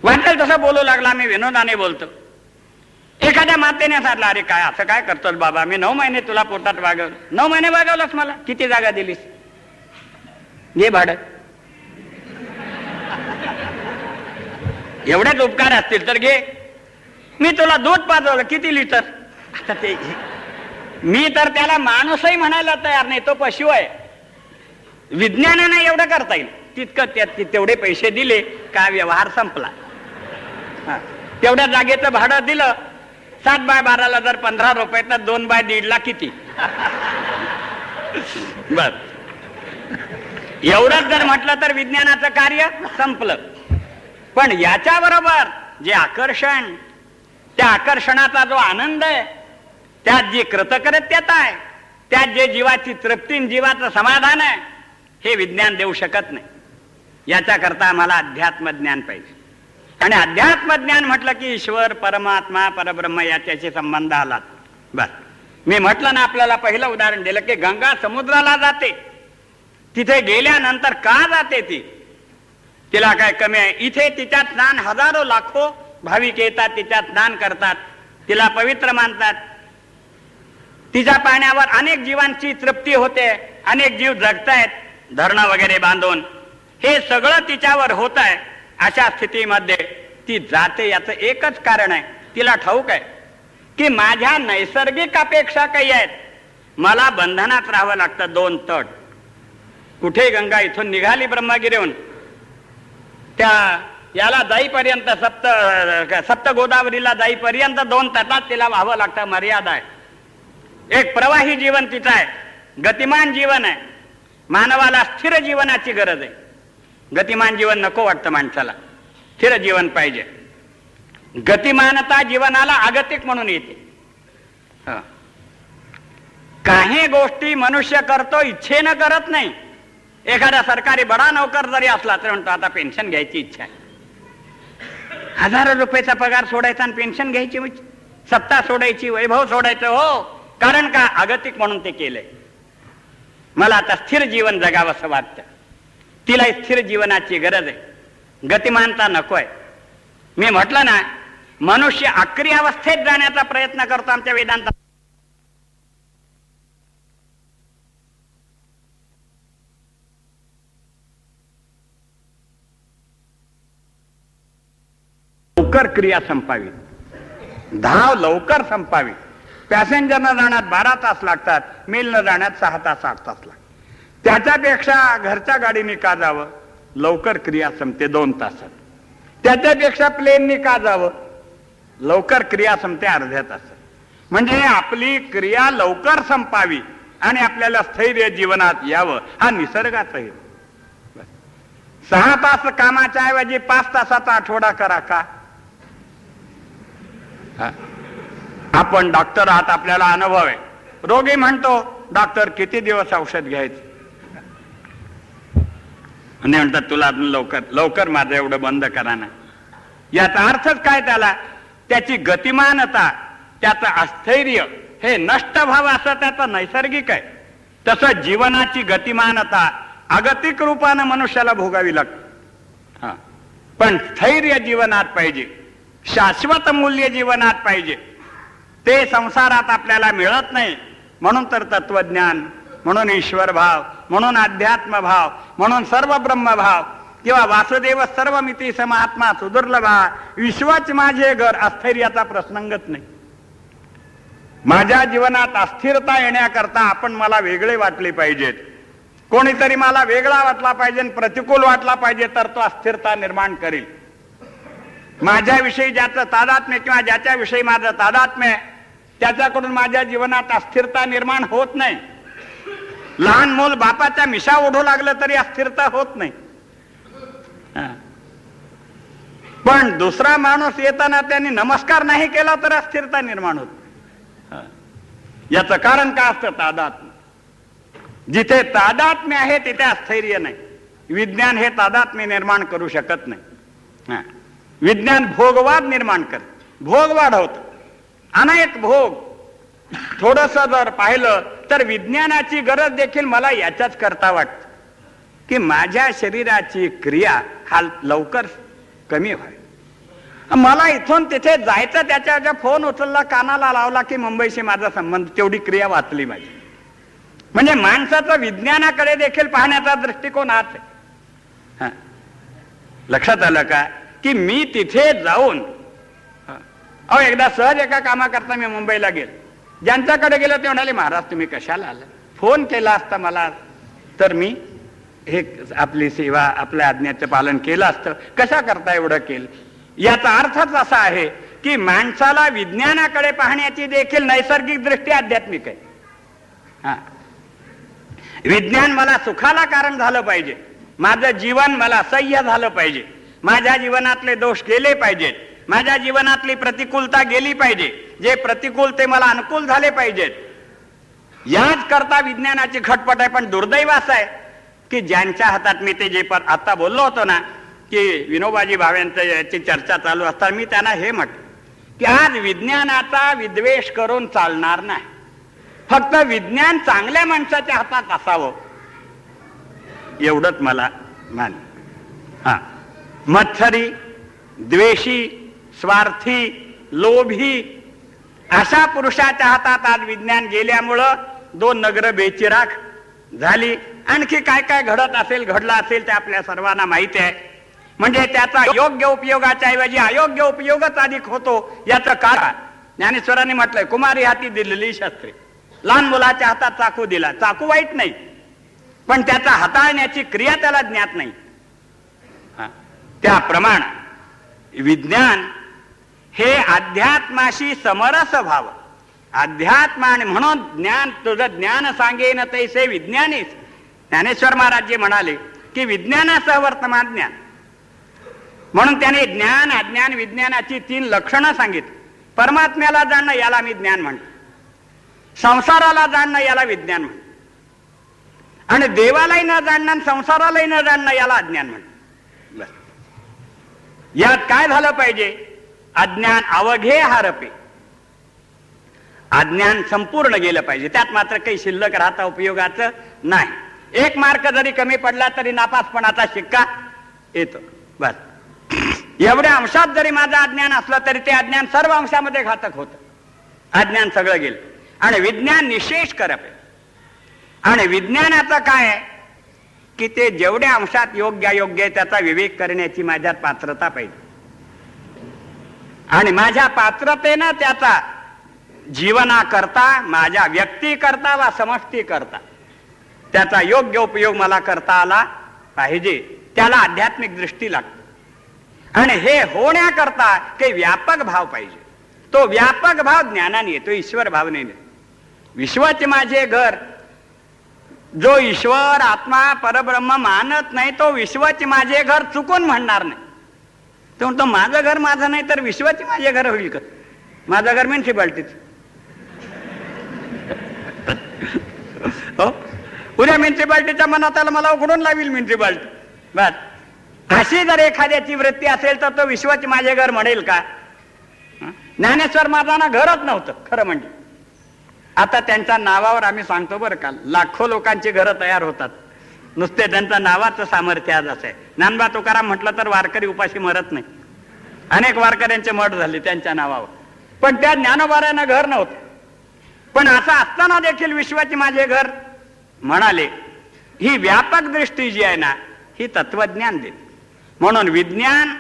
वाटेल तसं बोलू लागला, मी विनोदाने बोलतो. एखाद्या मातेने सांगितलं, अरे काय असं काय करतोस बाबा, मी 9 महिने तुला पोटात वागवलं. 9 महिने वागवलंस मला, किती जागा दिलीस? घे भाडं. एवढेच उपकार असतील तर घे. मी तुला दूध पाजवलं, किती लिटर? आता ते मी तर त्याला माणूसही म्हणायला तयार नाही, तो पशु आहे. विज्ञानानं एवढं करता येईल तितकं, तेवढे पैसे दिले का व्यवहार संपला. तेवढ्या जागेचं भाडं दिलं, 7/12ला जर 15 रुपये तर 2/1.5 किती? बस एवढंच जर म्हटलं तर विज्ञानाचं कार्य संपलं. पण याच्याबरोबर जे आकर्षण, त्या आकर्षणाचा जो आनंद आहे, त्यात जी कृतकृत्यता आहे, त्यात जे जीवाची तृप्ती, जीवाचं समाधान आहे, हे विज्ञान देऊ शकत नाही. याच्याकरता आम्हाला अध्यात्म ज्ञान पाहिजे. आणि अध्यात्म ज्ञान म्हटलं की ईश्वर, परमात्मा, परब्रह्म याच्याशी संबंध आला. बस मी म्हटलं ना, आपल्याला पहिलं उदाहरण दिलं की गंगा समुद्राला जाते. तिथे गेल्यानंतर का जाते ती? तिला काय कमी आहे? इथे तिच्यात स्नान हजारो लाखो भाविक येतात, तिच्यात स्नान करतात, तिला पवित्र मानतात. तिच्या पाण्यावर अनेक जीवांची तृप्ती होते, अनेक जीव जगतायत धरणं वगैरे बांधून. हे सगळं तिच्यावर होत आहे. अशा स्थितीमध्ये ती जाते. याचं एकच कारण आहे, तिला ठाऊक आहे की माझ्या नैसर्गिक अपेक्षा काही आहेत. मला बंधनात राहावं लागतं. 2 तट. कुठे गंगा इथून निघाली ब्रह्मगिरीहून, त्या याला जाईपर्यंत सप्त गोदावरीला जाईपर्यंत 2 तटात तिला व्हावं लागतं. मर्यादा आहे. एक प्रवाही जीवन तिचं आहे, गतिमान जीवन आहे. मानवाला स्थिर जीवनाची गरज आहे. गतिमान जीवन नको वाटतं माणसाला, स्थिर जीवन पाहिजे. गतिमानता जीवनाला आगतिक म्हणून येते. काही गोष्टी मनुष्य करतो, इच्छेनं करत नाही. एखादा सरकारी बडा नोकर जरी असला तर म्हणतो आता पेन्शन घ्यायची इच्छा आहे. हजारो रुपयाचा पगार सोडायचा आणि पेन्शन घ्यायची, सत्ता सोडायची, वैभव सोडायचं. हो, कारण का? आगतिक म्हणून ते केलंय. मला आता स्थिर जीवन जगावं असं वाटतं. तिला स्थिर जीवनाची गरज आहे, गतिमानता नको आहे. मी म्हटलं ना, मनुष्य आक्री अवस्थेत जाण्याचा प्रयत्न करतो. आमच्या वेदांतात लवकर क्रिया संपावी, धाव लवकर संपावी. पॅसेंजरनं जाण्यात 12 तास लागतात, मेलनं जाण्यात 6 तास 8 तास लागतात. त्याच्यापेक्षा घरच्या गाडीने का जावं? लवकर क्रिया संपते 2 तासात. त्याच्यापेक्षा प्लेनने का जावं? लवकर क्रिया संपते अर्ध्या तासात. म्हणजे आपली क्रिया लवकर संपावी आणि आपल्याला स्थैर्य जीवनात यावं, हा निसर्गाचा हेतू. 6 तास कामाच्या ऐवजी 5 तासाचा आठवडा करा का? आपण डॉक्टर आहात, आपल्याला अनुभव आहे. रोगी म्हणतो, डॉक्टर किती दिवस औषध घ्यायचं? आणि म्हणतात तुला लवकर लवकर माझं एवढं बंद करा ना. याचा अर्थच काय? त्याला त्याची गतिमानता, त्याचं अस्थैर्य हे नष्ट व्हावं असं त्याचं नैसर्गिक आहे. तसं जीवनाची गतिमानता आगतिक रूपानं मनुष्याला भोगावी लागते. पण स्थैर्य जीवनात पाहिजे, शाश्वत मूल्य जीवनात पाहिजे. ते संसारात आपल्याला मिळत नाही. म्हणून तर तत्वज्ञान, म्हणून ईश्वर भाव, म्हणून अध्यात्म भाव, म्हणून सर्व ब्रह्म भाव किंवा वासुदेव सर्वमिती समात्मा सुदुर्लभा विश्वच माझे घर, अस्थैर्याचा प्रसंगच नाही. माझ्या जीवनात अस्थिरता येण्याकरता आपण मला वेगळे वाटले पाहिजेत, कोणीतरी मला वेगळा वाटला पाहिजे, प्रतिकूल वाटला पाहिजे, तर तो अस्थिरता निर्माण करेल. माझ्याविषयी ज्याचं तादात्म्य किंवा ज्याच्याविषयी माझं तादात्म्य आहे त्याच्याकडून माझ्या जीवनात अस्थिरता निर्माण होत नाही. लहान मूल बापाच्या मिशा ओढू लागलं तरी अस्थिरता होत नाही. पण दुसरा माणूस येताना त्यांनी नमस्कार नाही केला तर अस्थिरता निर्माण होत. याचं कारण काय असतं? तादात्म्य. जिथे तादात्म्य आहे तिथे अस्थैर्य नाही. विज्ञान हे तादात्म्य निर्माण करू शकत नाही. विज्ञान भोगवाद निर्माण करत, भोग वाढवत, अनेक भोग. थोडस जर पाहिलं तर विज्ञानाची गरज देखील मला याच्याच करता वाटत की माझ्या शरीराची क्रिया हा लवकर कमी व्हावी. मला इथून तिथे जायचं, त्याच्या फोन उचलला, कानाला लावला की मुंबईशी माझा संबंध, तेवढी क्रिया वाचली माझी. म्हणजे माणसाचं विज्ञानाकडे देखील पाहण्याचा दृष्टिकोन हाच आहे. लक्षात आलं का की मी तिथे जाऊन एकदा सहज एका कामाकरता मी मुंबईला गेलो. ज्यांच्याकडे गेलो ते म्हणाले, महाराज तुम्ही कशाला आला? फोन केला असता मला तर मी हे आपली सेवा, आपल्या आज्ञेचं पालन केलं असतं. कशा करता एवढं केलं? याचा अर्थच असा आहे की माणसाला विज्ञानाकडे पाहण्याची देखील नैसर्गिक दृष्टी आध्यात्मिक आहे. विज्ञान मला सुखाला कारण झालं पाहिजे, माझं जीवन मला सह्य झालं पाहिजे, माझ्या जीवनातले दोष गेले पाहिजेत, माझ्या जीवनातली प्रतिकूलता गेली पाहिजे, जे प्रतिकूल ते मला अनुकूल झाले पाहिजेत. याच करता विज्ञानाची खटपट आहे. पण दुर्दैव असं आहे की ज्यांच्या हातात, मी ते जे आता बोललो होतो ना की विनोबाजी भावेंचं याची चर्चा चालू असताना मी त्यांना हे म्हटलं की आज विज्ञानाचा विद्वेष करून चालणार नाही. फक्त विज्ञान चांगल्या माणसाच्या हातात असावं एवढंच मला मान. हा, मत्सरी, द्वेषी, स्वार्थी, लोभी अशा पुरुषाच्या हातात आज विज्ञान गेल्यामुळं 2 नगरं बेचिराख झाली. आणखी काय काय घडत असेल, घडलं असेल ते आपल्या सर्वांना माहिती आहे. म्हणजे त्याचा योग्य उपयोगाच्या ऐवजी अयोग्य उपयोगच अधिक होतो. याचं कारण ज्ञानेश्वरांनी म्हटलंय, कुमारी हाती दिलेली शस्त्रे. लहान मुलाच्या हातात चाकू दिला, चाकू वाईट नाही, पण त्याचा हाताळण्याची क्रिया त्याला ज्ञात नाही. त्याप्रमाणे विज्ञान हे अध्यात्माशी समरस व्हावं. अध्यात्म आणि म्हणून ज्ञान, तुझं ज्ञान सांगेन तैसे विज्ञानीच. ज्ञानेश्वर महाराज जे म्हणाले की विज्ञानासह वर्तमान ज्ञान, म्हणून त्याने ज्ञान, अज्ञान, विज्ञानाची 3 लक्षणं सांगितली. परमात्म्याला जाणणं याला मी ज्ञान म्हणतो, संसाराला जाणणं याला विज्ञान म्हणतो, आणि देवालाही न जाणणं आणि संसारालाही न जाणणं याला अज्ञान म्हणतो. यात काय झालं पाहिजे? अज्ञान अवघे हरपे. अज्ञान संपूर्ण गेलं पाहिजे, त्यात मात्र काही शिल्लक राहता उपयोगाचं नाही. 1 मार्क जरी कमी पडला तरी नापासपणाचा शिक्का येतो. बस एवढ्या अंशात जरी माझं अज्ञान असलं तरी ते अज्ञान सर्व अंशामध्ये घातक होतं. अज्ञान सगळं गेलं. आणि विज्ञान निशेष करपे. आणि विज्ञानाचं काय आहे की ते जेवढ्या अंशात योग्य अयोग्य आहे त्याचा विवेक करण्याची माझ्यात पात्रता पाहिजे. आणि माझ्या पात्रतेनं त्याचा जीवनाकरता, माझ्या व्यक्ती करता वा समष्टी करता त्याचा योग्य उपयोग मला करता आला पाहिजे. त्याला आध्यात्मिक दृष्टी लागते. आणि हे होण्याकरता काही व्यापक भाव पाहिजे. तो व्यापक भाव ज्ञानाने येतो, ईश्वर भावनेने. विश्वच माझे घर, जो ईश्वर आत्मा परब्रह्म मानत नाही तो विश्वच माझे घर चुकून म्हणणार नाही. तो म्हणतो माझं घर माझं नाही तर विश्वच माझे घर होईल का? माझं घर म्युन्सिपाल्टीच. हो, उद्या म्युन्सिपाल्टीच्या मनात आलं मला उघडून लावील म्युन्सिपाल्टी. बस अशी जर एखाद्याची वृत्ती असेल तर तो विश्वच माझे घर म्हणेल का? ज्ञानेश्वर महाराजांना घरच नव्हतं खरं म्हणजे. आता त्यांच्या नावावर आम्ही सांगतो बरं का, लाखो लोकांची घरं तयार होतात नुसते त्यांच्या नावाचं सामर्थ्य आज असं आहे. ज्ञानबा तुकाराम म्हटलं तर वारकरी उपाशी मरत नाही. अनेक वारकऱ्यांचे मठ झाले त्यांच्या नावावर, पण त्या ज्ञानोबाऱ्यांना घर नव्हतं. पण असं असताना देखील विश्वाचे माझे घर म्हणाले. ही व्यापक दृष्टी जी आहे ना ही तत्वज्ञान देते. म्हणून विज्ञान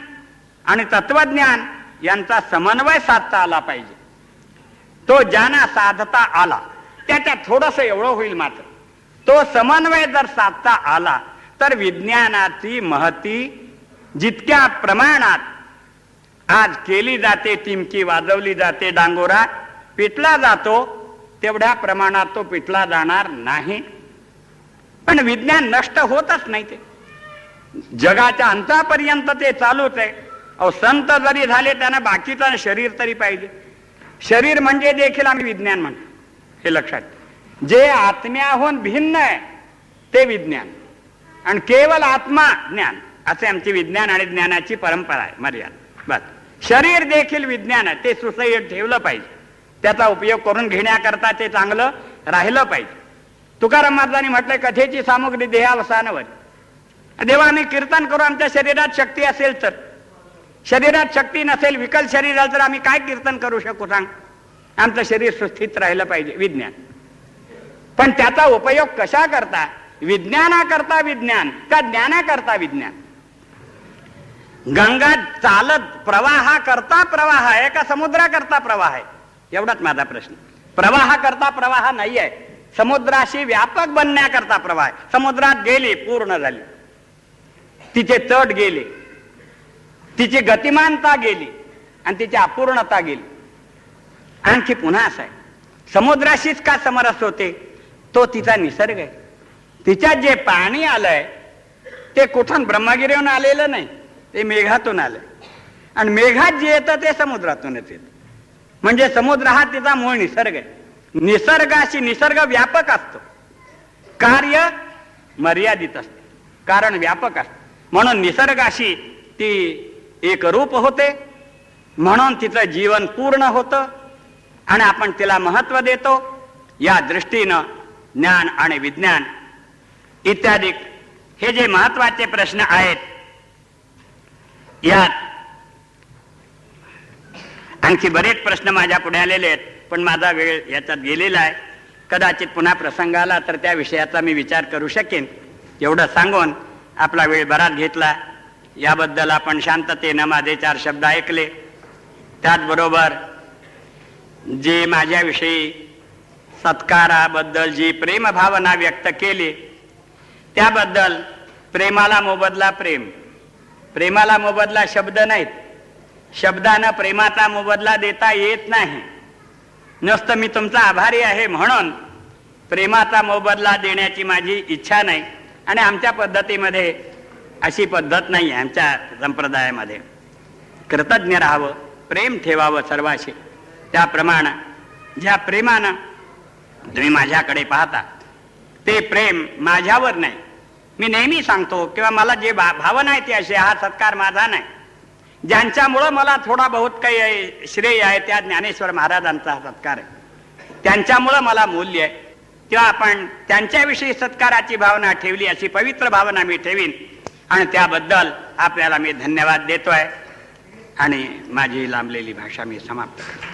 आणि तत्वज्ञान यांचा समन्वय साधता आला पाहिजे. तो ज्यांना साधता आला त्याच्यात थोडस एवढं होईल, मात्र तो समन्वय जर साधता आला तर विज्ञानाची महती जितक्या प्रमाणात आज केली जाते, टिमकी वाजवली जाते, डांगोरा पिटला जातो, तेवढ्या प्रमाणात तो पिटला जाणार नाही. पण विज्ञान नष्ट होतच नाही. ते जगाच्या अंतापर्यंत ते चालूच आहे. अहो संत जरी झाले त्यांना बाकीचं शरीर तरी पाहिजे. शरीर म्हणजे देखील आम्ही विज्ञान म्हणतो, हे लक्षात. जे आत्म्याहून भिन्न आहे ते विज्ञान, आणि केवळ आत्मा ज्ञान, असे आमची विज्ञान आणि ज्ञानाची परंपरा आहे, मर्यादा. बस शरीर देखील विज्ञान आहे, ते सुसह्य ठेवलं पाहिजे. त्याचा उपयोग करून घेण्याकरता ते चांगलं राहिलं पाहिजे. तुकाराम महाराजांनी म्हटलंय, कथेची सामुग्री देहावसानवर. देवा आम्ही कीर्तन करू, आमच्या शरीरात शक्ती असेल तर. शरीरात शक्ती नसेल, विकल शरीर झालं तर आम्ही काय कीर्तन करू शकू सांग? आमचं शरीर सुस्थित राहिलं पाहिजे, विज्ञान. पण त्याचा उपयोग कशा करता? विज्ञानाकरता विज्ञान का ज्ञानाकरता विज्ञान? गंगा चालत प्रवाहा करता प्रवाह आहे का समुद्राकरता प्रवाह आहे? एवढाच माझा प्रश्न. प्रवाह करता प्रवाह नाही आहे, समुद्राशी व्यापक बनण्याकरता प्रवाह आहे. समुद्रात गेली, पूर्ण झाली, तिचे तट गेले, तिची गतिमानता गेली आणि तिची अपूर्णता गेली. आणखी पुन्हा असं आहे, समुद्राशीच का समरस होते? तो तिचा निसर्ग आहे. तिच्यात जे पाणी आलंय ते कुठून ब्रह्मगिरीहून आलेलं नाही, ते मेघातून आलं, आणि मेघात जे येतं ते समुद्रातूनच येतं. म्हणजे समुद्र हा तिचा मूळ निसर्ग आहे. निसर्गाशी निसर्ग व्यापक असतो, कार्य मर्यादित असते, कारण व्यापक असते. म्हणून निसर्गाशी ती एकरूप होते, म्हणून तिचं जीवन पूर्ण होतं आणि आपण तिला महत्व देतो. या दृष्टीनं ज्ञान आणि विज्ञान इत्यादी हे जे महत्वाचे प्रश्न आहेत, यात आणखी बरेच प्रश्न माझ्या पुढे आलेले आहेत, पण माझा वेळ याच्यात गेलेला आहे. कदाचित पुन्हा प्रसंग आला तर त्या विषयाचा मी विचार करू शकेन. एवढं सांगून आपला वेळ बराच घेतला, याबद्दल आपण शांततेनं माझे 4 शब्द ऐकले. त्याचबरोबर जे माझ्याविषयी सत्काराबद्दल जी प्रेमभावना व्यक्त केली, त्याबद्दल प्रेमाला मोबदला प्रेम, प्रेमाला मोबदला शब्द नाहीत. शब्दानं प्रेमाचा मोबदला देता येत नाही. नुसतं मी तुमचा आभारी आहे म्हणून प्रेमाचा मोबदला देण्याची माझी इच्छा नाही, आणि आमच्या पद्धतीमध्ये अशी पद्धत नाही आहे. आमच्या संप्रदायामध्ये कृतज्ञ राहावं, प्रेम ठेवावं सर्वाशी. त्याप्रमाणे ज्या प्रेमानं तुम्ही माझ्याकडे पाहता ते प्रेम माझ्यावर नाही. मी नेहमी सांगतो किंवा मला जे भावना आहे ती अशी, हा सत्कार माझा नाही. ज्यांच्यामुळं मला थोडा बहुत काही श्रेय आहे त्या ज्ञानेश्वर महाराजांचा हा सत्कार आहे. त्यांच्यामुळं मला मूल्य आहे, किंवा आपण त्यांच्याविषयी सत्काराची भावना ठेवली, अशी पवित्र भावना मी ठेवीन, आणि त्याबद्दल आपल्याला मी धन्यवाद देतोय आणि माझी लांबलेली भाषा मी समाप्त करतो.